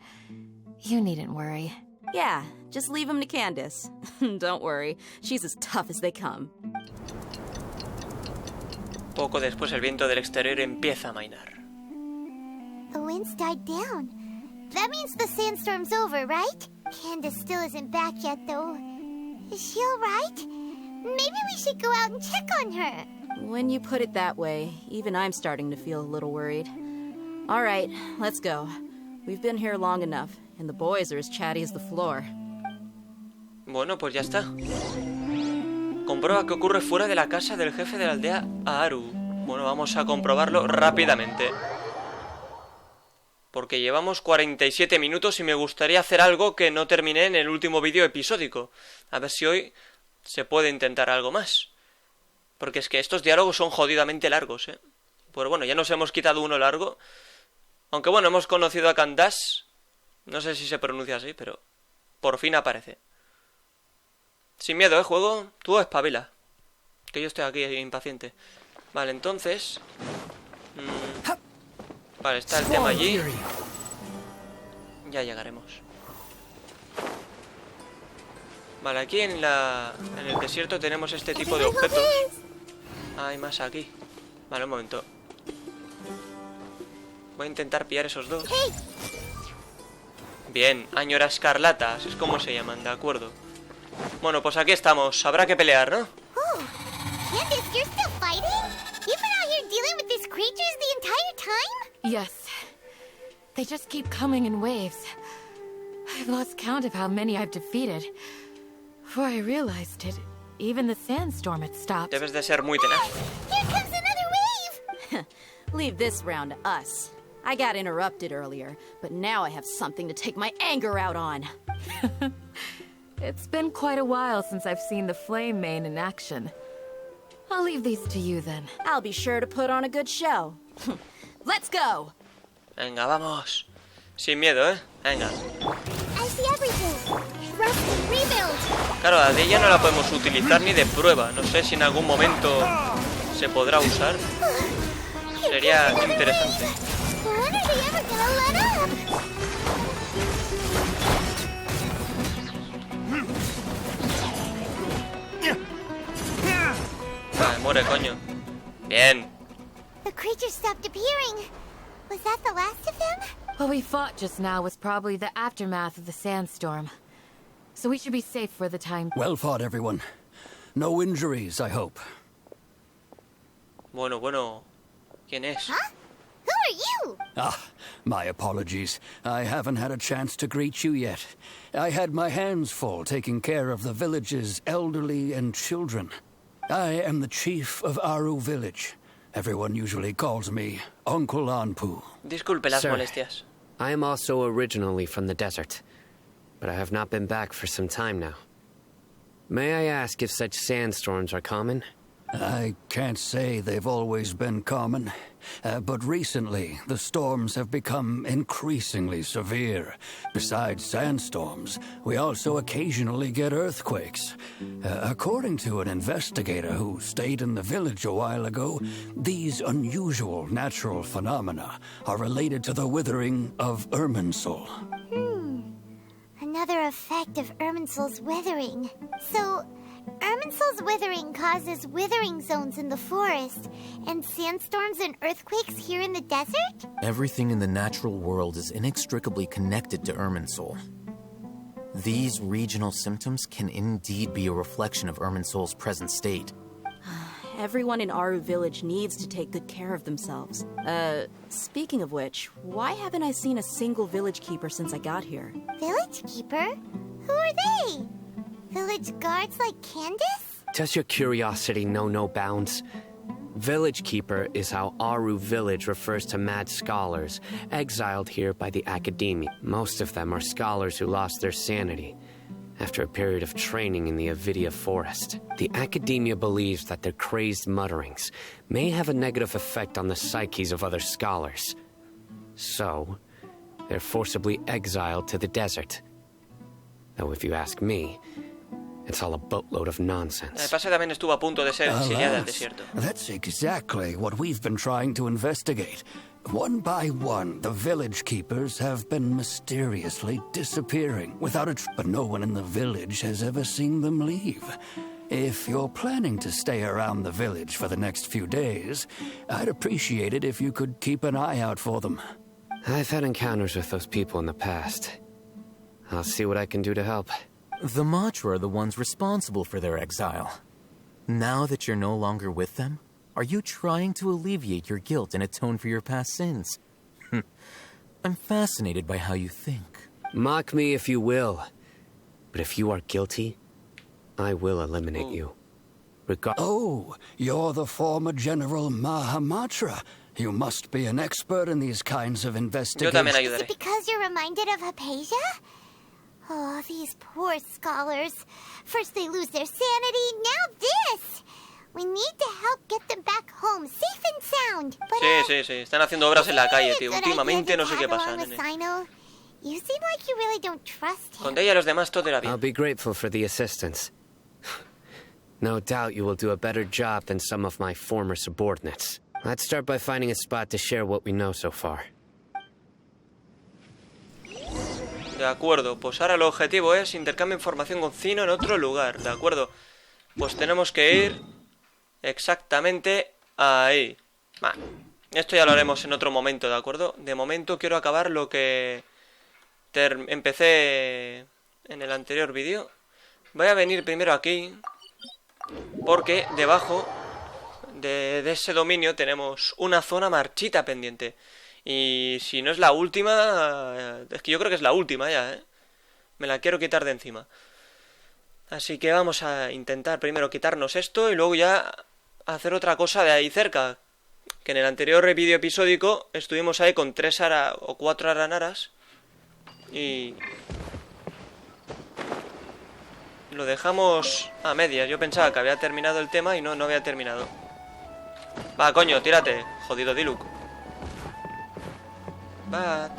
You needn't worry. Yeah, just leave him to Candace. Don't worry, she's as tough as they come. Poco después el viento del exterior empieza a amainar. The wind's died down. That means the sandstorm's over, right? Candace still isn't back yet, though. Is she alright? Maybe we should go out and check on her. When you put it that way, even I'm starting to feel a little worried. All right, let's go. We've been here long enough, and the boys are as chatty as the floor. Bueno, pues ya está. Comprueba qué ocurre fuera de la casa del jefe de la aldea Aru. Bueno, vamos a comprobarlo rápidamente. Porque llevamos 47 minutos y me gustaría hacer algo que no terminé en el último vídeo episódico. A ver si hoy se puede intentar algo más. Porque es que estos diálogos son jodidamente largos, ¿eh? Pues bueno, ya nos hemos quitado uno largo. Aunque bueno, hemos conocido a Candace. No sé si se pronuncia así, pero por fin aparece. Sin miedo, juego. Tú espabila. Que yo estoy aquí impaciente. Vale, entonces... Vale, está el tema allí. Ya llegaremos. Vale, aquí en el desierto tenemos este tipo de objetos. Hay más aquí. Vale, un momento. Voy a intentar pillar esos dos. Bien, Añora Escarlata, así es como se llaman, de acuerdo. Bueno, pues aquí estamos. Habrá que pelear, ¿no? Candace, you're still fighting? You've been out here dealing with these creatures the entire time? Yes. They just keep coming in waves. I've lost count of how many I've defeated. Before I realized it, even the sandstorm had stopped. Debes de ser muy tenaz. Here comes another wave! Leave this round to us. I got interrupted earlier, but now I have something to take my anger out on. It's been quite a while since I've seen the Flame Mane in action. I'll leave these to you then. I'll be sure to put on a good show. Let's go! Venga, vamos. Sin miedo, ¿eh? Venga. I see everything. Rest and rebuild. Claro, la de ella no la podemos utilizar ni de prueba. No sé si en algún momento se podrá usar. Sería interesante. When are they ever gonna let up? Vale, muere, coño. Bien. The creatures stopped appearing. Was that the last of them? What we fought just now was probably the aftermath of the sandstorm. So we should be safe for the time. Well fought, everyone. No injuries, I hope. Bueno. ¿Quién es? Huh? Who are you? Ah, my apologies. I haven't had a chance to greet you yet. I had my hands full taking care of the village's elderly and children. I am the chief of Aru village. Everyone usually calls me Uncle Anpu. Disculpe las Sir, molestias. I am also originally from the desert, but I have not been back for some time now. May I ask if such sandstorms are common? I can't say they've always been common, but recently the storms have become increasingly severe. Besides sandstorms, we also occasionally get earthquakes. According to an investigator who stayed in the village a while ago, these unusual natural phenomena are related to the withering of Irminsul. Another effect of Irminsul's withering. So, Irminsul's withering causes withering zones in the forest, and sandstorms and earthquakes here in the desert? Everything in the natural world is inextricably connected to Irminsul. These regional symptoms can indeed be a reflection of Irminsul's present state. Everyone in Aru Village needs to take good care of themselves. Speaking of which, why haven't I seen a single village keeper since I got here? Village keeper? Who are they? Village guards like Candace? Does your curiosity know no bounds? Village Keeper is how Aru Village refers to mad scholars, exiled here by the Academia. Most of them are scholars who lost their sanity after a period of training in the Avidia Forest. The Academia believes that their crazed mutterings may have a negative effect on the psyches of other scholars. So, they're forcibly exiled to the desert. Though if you ask me, it's all a boatload of nonsense. Pasa también estuvo a punto de ser exiliada del desierto. That's exactly what we've been trying to investigate. One by one, the village keepers have been mysteriously disappearing without but no one in the village has ever seen them leave. If you're planning to stay around the village for the next few days, I'd appreciate it if you could keep an eye out for them. I've had encounters with those people in the past. I'll see what I can do to help. The Matra are the ones responsible for their exile. Now that you're no longer with them, are you trying to alleviate your guilt and atone for your past sins? I'm fascinated by how you think. Mock me if you will, but if you are guilty, I will eliminate you. Oh, you're the former General Mahamatra. You must be an expert in these kinds of investigations. Is it because you're reminded of Hypatia? Oh, these poor scholars. First they lose their sanity, now this! We need to help get them back home, safe and sound. But, sí. Están haciendo obras en la calle, tío. Últimamente no sé qué pasa. Cyno? You seem like you really don't trust him. Con ella y los demás todo irá bien. I'll be grateful for the assistance. No doubt you will do a better job than some of my former subordinates. Let's start by finding a spot to share what we know so far. De acuerdo, pues ahora el objetivo es intercambiar información con Cyno en otro lugar, ¿de acuerdo? Pues tenemos que ir exactamente ahí. Vale, esto ya lo haremos en otro momento, ¿de acuerdo? De momento quiero acabar lo que empecé en el anterior vídeo. Voy a venir primero aquí, porque debajo de ese dominio tenemos una zona marchita pendiente. Y si no es la última, es que yo creo que es la última ya, ¿eh? Me la quiero quitar de encima. Así que vamos a intentar primero quitarnos esto y luego ya hacer otra cosa de ahí cerca. Que en el anterior vídeo episódico estuvimos ahí con 3 o 4 aranaras. Y lo dejamos a medias. Yo pensaba que había terminado el tema y no había terminado. Va, coño, tírate, jodido Diluc. Va.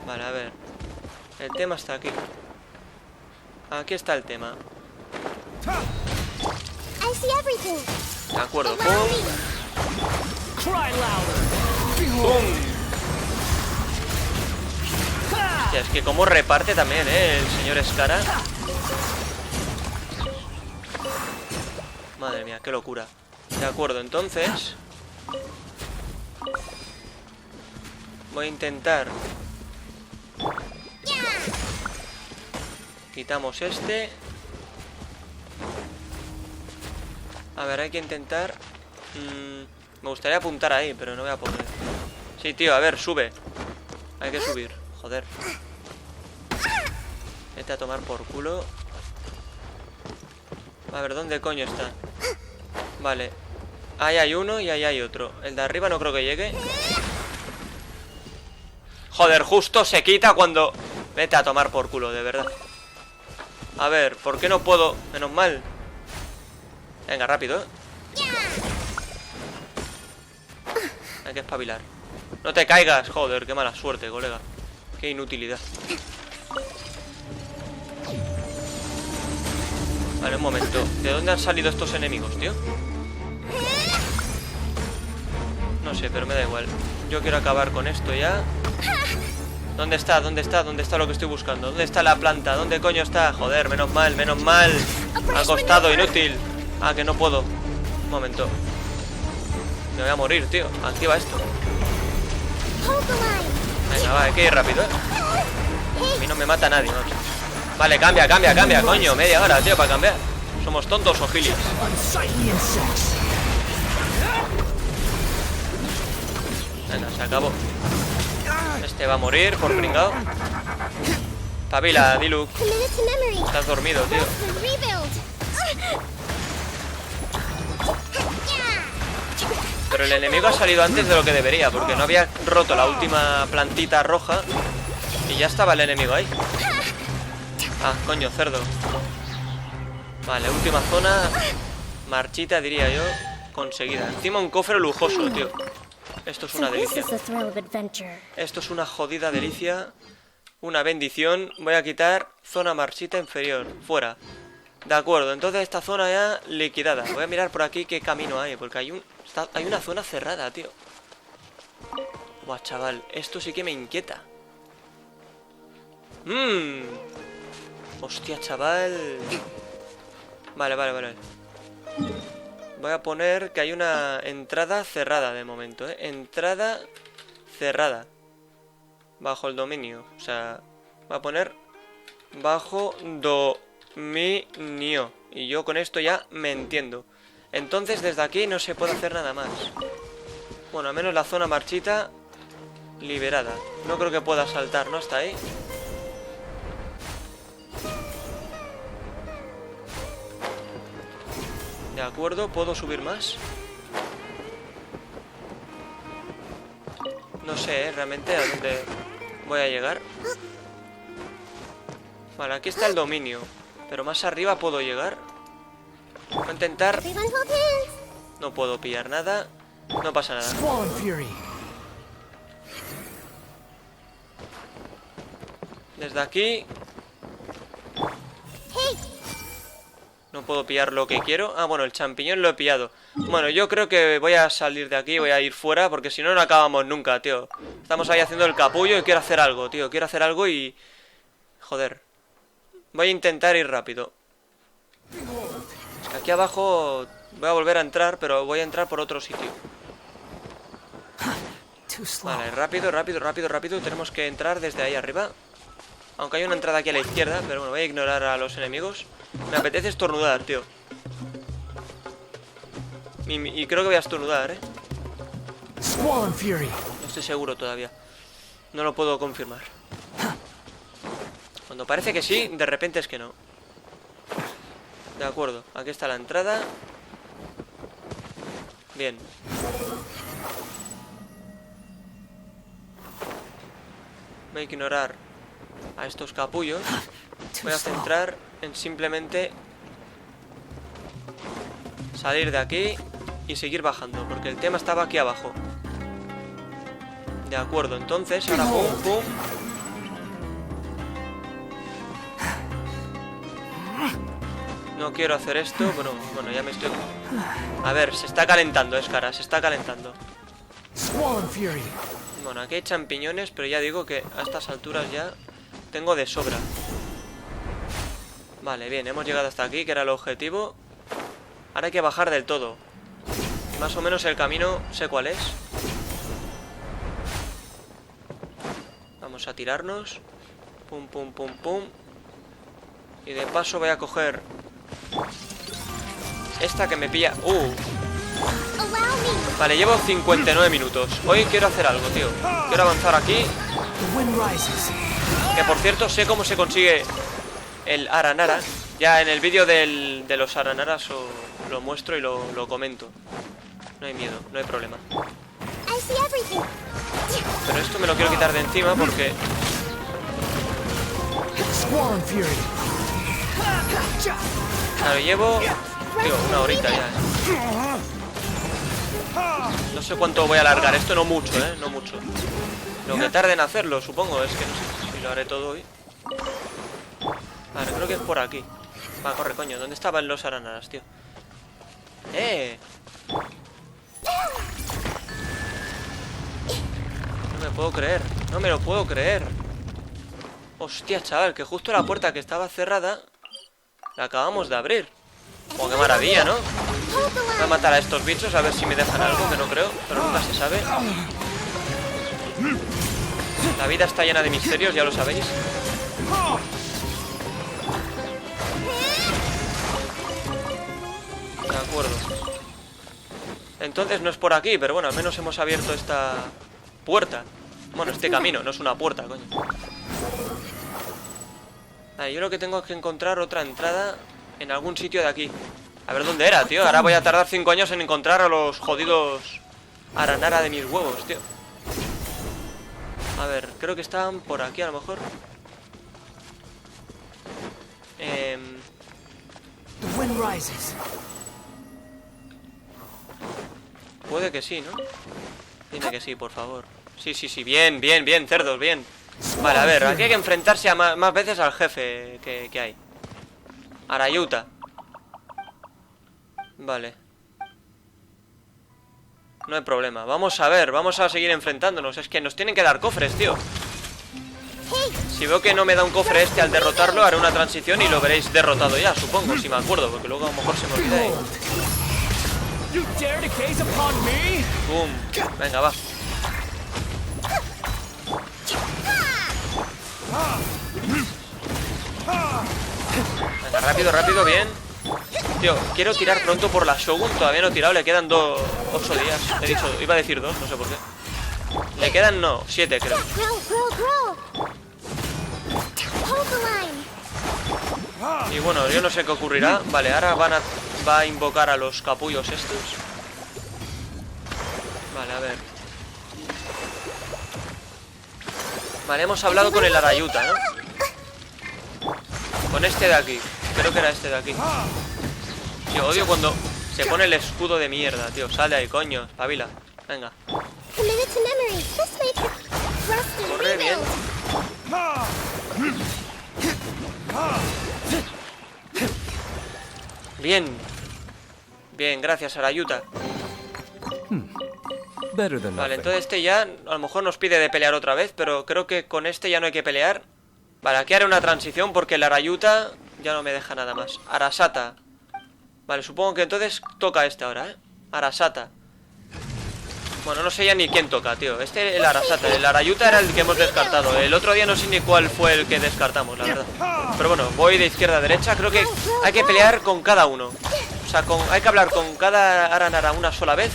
Vale, a ver. El tema está aquí. Aquí está el tema. De acuerdo, pum. ¡Pum! Hostia, es que como reparte también, el señor Skara. Madre mía, qué locura. De acuerdo, entonces voy a intentar. Quitamos este. A ver, hay que intentar. Me gustaría apuntar ahí, pero no voy a poder. Sí, tío, a ver, sube. Hay que subir, joder. Vete a tomar por culo. A ver, ¿dónde coño está? Vale. Ahí hay uno y ahí hay otro. El de arriba no creo que llegue. Joder, justo se quita cuando... Vete a tomar por culo, de verdad. A ver, ¿por qué no puedo? Menos mal. Venga, rápido, ¿eh? Hay que espabilar. No te caigas, joder, qué mala suerte, colega. Qué inutilidad. Vale, un momento. ¿De dónde han salido estos enemigos, tío? No sé, pero me da igual. Yo quiero acabar con esto ya. ¿Dónde está? ¿Dónde está? ¿Dónde está lo que estoy buscando? ¿Dónde está la planta? ¿Dónde coño está? Joder, menos mal, menos mal. Ha costado, inútil. Ah, que no puedo. Un momento. Me voy a morir, tío. Activa esto. Venga, va, hay que ir rápido, ¿eh? A mí no me mata nadie, ¿no? Vale, cambia, cambia, cambia, coño. Media hora, tío, para cambiar. ¿Somos tontos o gilis? Venga, se acabó. Este va a morir por pringao. Pabila, Diluc. Estás dormido, tío. Pero el enemigo ha salido antes de lo que debería, porque no había roto la última plantita roja y ya estaba el enemigo ahí. Ah, coño, cerdo. Vale, última zona marchita, diría yo, conseguida. Encima un cofre lujoso, tío. Esto es una delicia. Esto es una jodida delicia. Una bendición. Voy a quitar zona marchita inferior. Fuera. De acuerdo, entonces esta zona ya liquidada. Voy a mirar por aquí qué camino hay, porque hay una zona cerrada, tío. Buah, chaval, esto sí que me inquieta. Hostia, chaval. Vale, vale, vale. Voy a poner que hay una entrada cerrada de momento, ¿eh? Entrada cerrada. Bajo el dominio. O sea, voy a poner bajo dominio. Y yo con esto ya me entiendo. Entonces desde aquí no se puede hacer nada más. Bueno, al menos la zona marchita liberada. No creo que pueda saltar, ¿no? Hasta ahí. De acuerdo, ¿puedo subir más? No sé, realmente a dónde voy a llegar. Vale, aquí está el dominio. Pero más arriba puedo llegar. Voy a intentar. No puedo pillar nada. No pasa nada. Desde aquí no puedo pillar lo que quiero. Ah, bueno, el champiñón lo he pillado. Bueno, yo creo que voy a salir de aquí. Voy a ir fuera, porque si no, no acabamos nunca, tío. Estamos ahí haciendo el capullo y quiero hacer algo, tío. Quiero hacer algo y... Joder. Voy a intentar ir rápido. Es que aquí abajo voy a volver a entrar, pero voy a entrar por otro sitio. Vale, rápido, rápido, rápido, rápido. Tenemos que entrar desde ahí arriba. Aunque hay una entrada aquí a la izquierda, pero bueno, voy a ignorar a los enemigos. Me apetece estornudar, tío. Y creo que voy a estornudar, ¿eh? No estoy seguro todavía. No lo puedo confirmar. Cuando parece que sí, de repente es que no. De acuerdo, aquí está la entrada. Bien. Voy a ignorar a estos capullos. Voy a centrar en simplemente salir de aquí y seguir bajando, porque el tema estaba aquí abajo. De acuerdo, entonces ahora pum, pum. No quiero hacer esto, pero bueno, ya me estoy... A ver, se está calentando, es cara, se está calentando. Bueno, aquí hay champiñones, pero ya digo que a estas alturas ya tengo de sobra. Vale, bien, hemos llegado hasta aquí, que era el objetivo. Ahora hay que bajar del todo. Más o menos el camino sé cuál es. Vamos a tirarnos. Pum, pum, pum, pum. Y de paso voy a coger esta que me pilla. Vale, llevo 59 minutos. Hoy quiero hacer algo, tío. Quiero avanzar aquí. Que por cierto, sé cómo se consigue el aranara. Ya en el vídeo de los aranaras lo muestro y lo comento. No hay miedo, no hay problema. Pero esto me lo quiero quitar de encima porque... Claro, llevo Tío, una horita ya, No sé cuánto voy a alargar. Esto no mucho, no mucho. Lo que tarde en hacerlo, supongo. Es que no sé si lo haré todo hoy. Vale, creo que es por aquí. Va, corre, coño. ¿Dónde estaban los aranaras, tío? No me puedo creer. No me lo puedo creer. Hostia, chaval, que justo la puerta que estaba cerrada la acabamos de abrir. Oh, qué maravilla, ¿no? Voy a matar a estos bichos a ver si me dejan algo, que no creo, pero nunca se sabe. La vida está llena de misterios, ya lo sabéis. De acuerdo. Entonces no es por aquí, pero bueno, al menos hemos abierto esta puerta. Bueno, este camino, no es una puerta, coño. Vale, yo lo que tengo es que encontrar otra entrada en algún sitio de aquí. A ver dónde era, tío. Ahora voy a tardar 5 años en encontrar a los jodidos aranara de mis huevos, tío. A ver, creo que están por aquí a lo mejor. Puede que sí, ¿no? Dime que sí, por favor. Sí, sí, sí, bien, bien, bien, cerdos, bien. Vale, a ver, aquí hay que enfrentarse a más veces al jefe que hay. Arayuta. Vale. No hay problema. Vamos a ver, vamos a seguir enfrentándonos. Es que nos tienen que dar cofres, tío. Si veo que no me da un cofre este al derrotarlo, haré una transición y lo veréis derrotado ya, supongo, si me acuerdo, porque luego a lo mejor se me olvida y... ¡Bum! Venga, va. Venga, rápido, rápido, bien. Tío, quiero tirar pronto por la Shogun. Todavía no he tirado, le quedan 8 días. He dicho, iba a decir 2, no sé por qué. Le quedan, no, 7 creo. Y bueno, yo no sé qué ocurrirá. Vale, ahora va a invocar a los capullos estos. Vale, a ver. Vale, hemos hablado con el Arayuta, ¿no? Con este de aquí. Creo que era este de aquí. Tío, odio cuando se pone el escudo de mierda, tío. Sale ahí, coño. Espabila. Venga. Corre bien. Bien. Bien, gracias, Arayuta. Vale, entonces este ya a lo mejor nos pide de pelear otra vez, pero creo que con este ya no hay que pelear. Vale, aquí haré una transición porque el Arayuta ya no me deja nada más. Arasata. Vale, supongo que entonces toca este ahora, Arasata. Bueno, no sé ya ni quién toca, tío. El Arasata, el Arayuta era el que hemos descartado. El otro día no sé ni cuál fue el que descartamos, la verdad. Pero bueno, voy de izquierda a derecha. Creo que hay que pelear con cada uno. O sea, hay que hablar con cada aranara una sola vez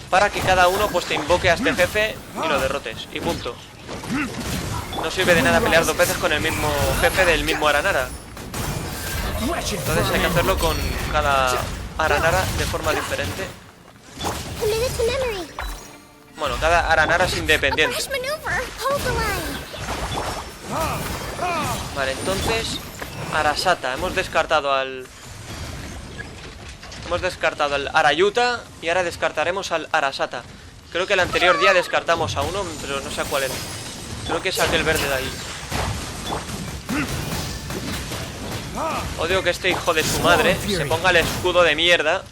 para que cada uno pues te invoque a este jefe y lo derrotes. Y punto. No sirve de nada pelear 2 veces con el mismo jefe del mismo aranara. Entonces hay que hacerlo con cada aranara de forma diferente. Bueno, cada aranara es independiente. Vale, entonces Arasata, hemos descartado al Arayuta y ahora descartaremos al Arasata. Creo que el anterior día descartamos a uno, pero no sé a cuál era. Creo que es aquel verde de ahí. Odio que este hijo de su madre se ponga el escudo de mierda.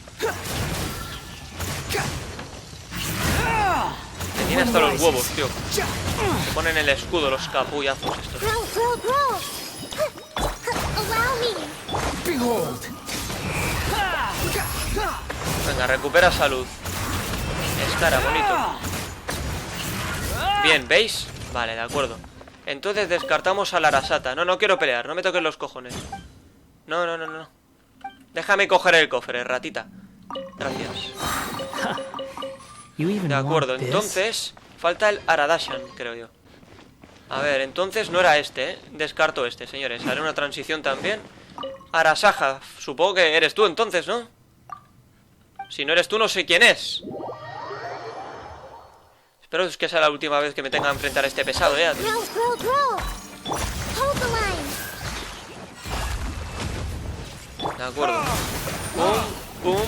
Me tiene hasta los huevos, tío. Se ponen el escudo los capullazos estos. Venga, recupera salud. Escara, bonito. Bien, ¿veis? Vale, de acuerdo. Entonces descartamos al Arasata. No, no quiero pelear, no me toques los cojones. No, no, no, no. Déjame coger el cofre, ratita. Gracias. De acuerdo, entonces falta el Aradashan, creo yo. A ver, entonces no era este, Descarto este, señores. Haré una transición también. Arasaja, supongo que eres tú entonces, ¿no? Si no eres tú, no sé quién es. Espero que sea la última vez que me tenga que enfrentar a este pesado, tío. De acuerdo. Pum.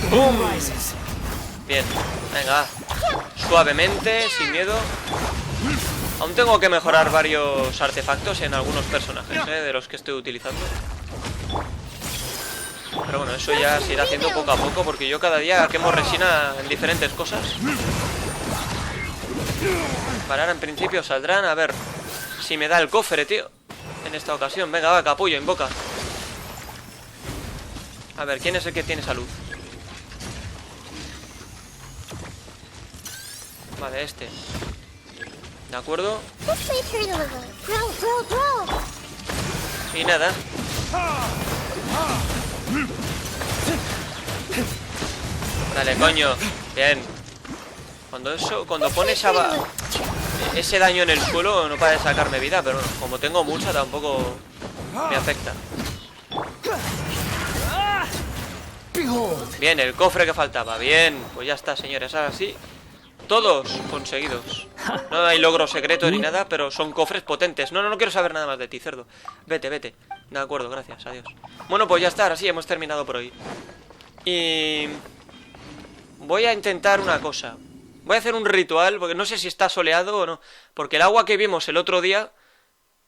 Pum. Bien, venga. Suavemente, sin miedo. Aún tengo que mejorar varios artefactos en algunos personajes, de los que estoy utilizando. Pero bueno, eso ya se irá haciendo poco a poco, porque yo cada día quemo resina en diferentes cosas. Vale, ahora en principio saldrán. A ver si me da el cofre, tío, en esta ocasión. Venga, va, capullo, invoca. A ver, ¿quién es el que tiene salud? Vale, este. De acuerdo. Y nada. Dale, coño. Bien. Cuando pones ese daño en el suelo, no para de sacarme vida, pero bueno, como tengo mucha, tampoco me afecta. Bien, el cofre que faltaba. Bien, pues ya está, señores. Ahora sí, todos conseguidos. No hay logro secreto ni nada, pero son cofres potentes. No quiero saber nada más de ti, cerdo. Vete. De acuerdo, gracias, adiós. Bueno, pues ya está, ahora sí, hemos terminado por hoy. Y... voy a intentar una cosa. Voy a hacer un ritual, porque no sé si está soleado o no. Porque el agua que vimos el otro día...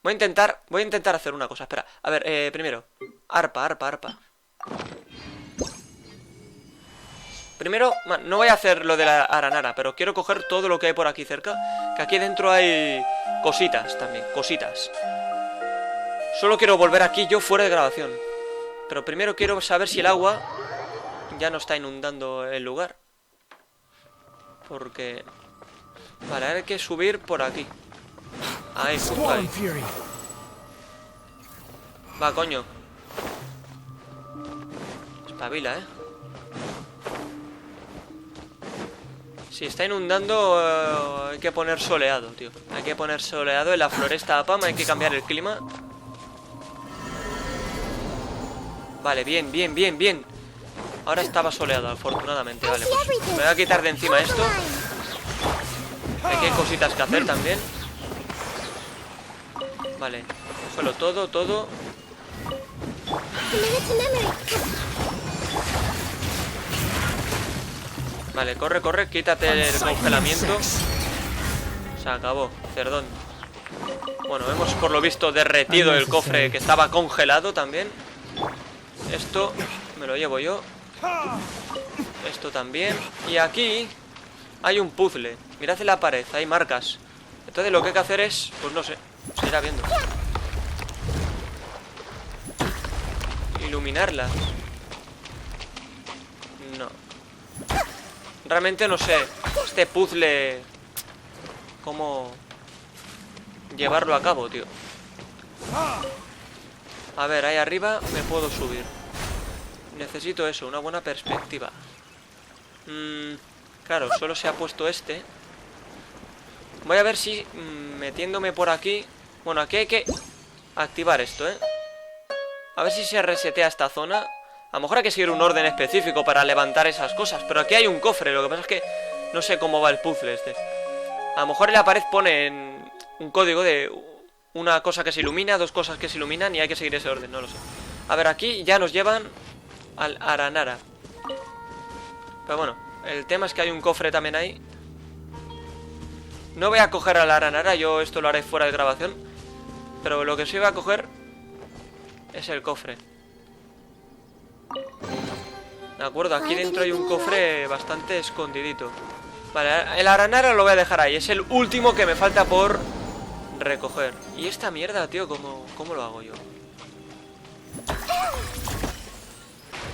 Voy a intentar hacer una cosa. Espera, a ver, primero. Arpa. Primero, no voy a hacer lo de la aranara, pero quiero coger todo lo que hay por aquí cerca. Que aquí dentro hay cositas también, cositas. Solo quiero volver aquí yo fuera de grabación. Pero primero quiero saber si el agua ya no está inundando el lugar. Porque... vale, hay que subir por aquí. Ahí, justo ahí. Va, coño. Espabila, Si está inundando, hay que poner soleado, tío. Hay que poner soleado en la floresta Apam. Hay que cambiar el clima. Vale, bien. Ahora estaba soleado, afortunadamente. Vale, pues me voy a quitar de encima esto. Aquí hay cositas que hacer también. Vale, solo todo. Vale, corre, quítate el congelamiento. Se acabó, cerdón. Bueno, hemos por lo visto derretido el cofre que estaba congelado también. Esto me lo llevo yo. Esto también. Y aquí hay un puzzle. Mirad en la pared, hay marcas. Entonces lo que hay que hacer es, pues no sé, se irá viendo. Iluminarlas. No. Realmente no sé este puzzle cómo llevarlo a cabo, tío. A ver, ahí arriba me puedo subir. Necesito eso, una buena perspectiva. Claro, solo se ha puesto este. Voy a ver si metiéndome por aquí... Bueno, aquí hay que activar esto, A ver si se resetea esta zona. A lo mejor hay que seguir un orden específico para levantar esas cosas. Pero aquí hay un cofre, lo que pasa es que no sé cómo va el puzzle este. A lo mejor en la pared pone un código de una cosa que se ilumina, dos cosas que se iluminan y hay que seguir ese orden, no lo sé. A ver, aquí ya nos llevan al aranara. Pero bueno, el tema es que hay un cofre también ahí. No voy a coger al aranara, yo esto lo haré fuera de grabación. Pero lo que sí voy a coger es el cofre. De acuerdo, aquí dentro hay un cofre bastante escondidito. Vale, el aranara lo voy a dejar ahí. Es el último que me falta por recoger. Y esta mierda, tío, ¿cómo lo hago yo?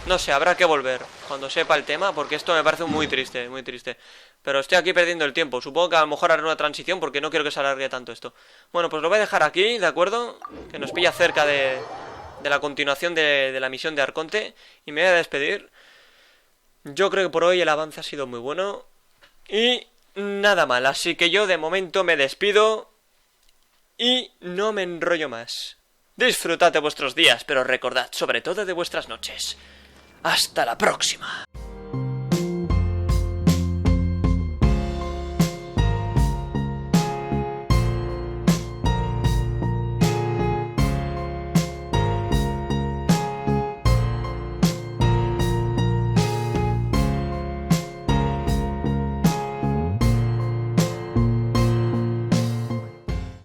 No sé, habrá que volver cuando sepa el tema, porque esto me parece muy triste, muy triste. Pero estoy aquí perdiendo el tiempo. Supongo que a lo mejor haré una transición porque no quiero que se alargue tanto esto. Bueno, pues lo voy a dejar aquí, ¿de acuerdo? Que nos pilla cerca de la continuación de la misión de Arconte. Y me voy a despedir. Yo creo que por hoy el avance ha sido muy bueno. Y nada mal, así que yo de momento me despido. Y no me enrollo más. Disfrutad de vuestros días, pero recordad sobre todo de vuestras noches. ¡Hasta la próxima!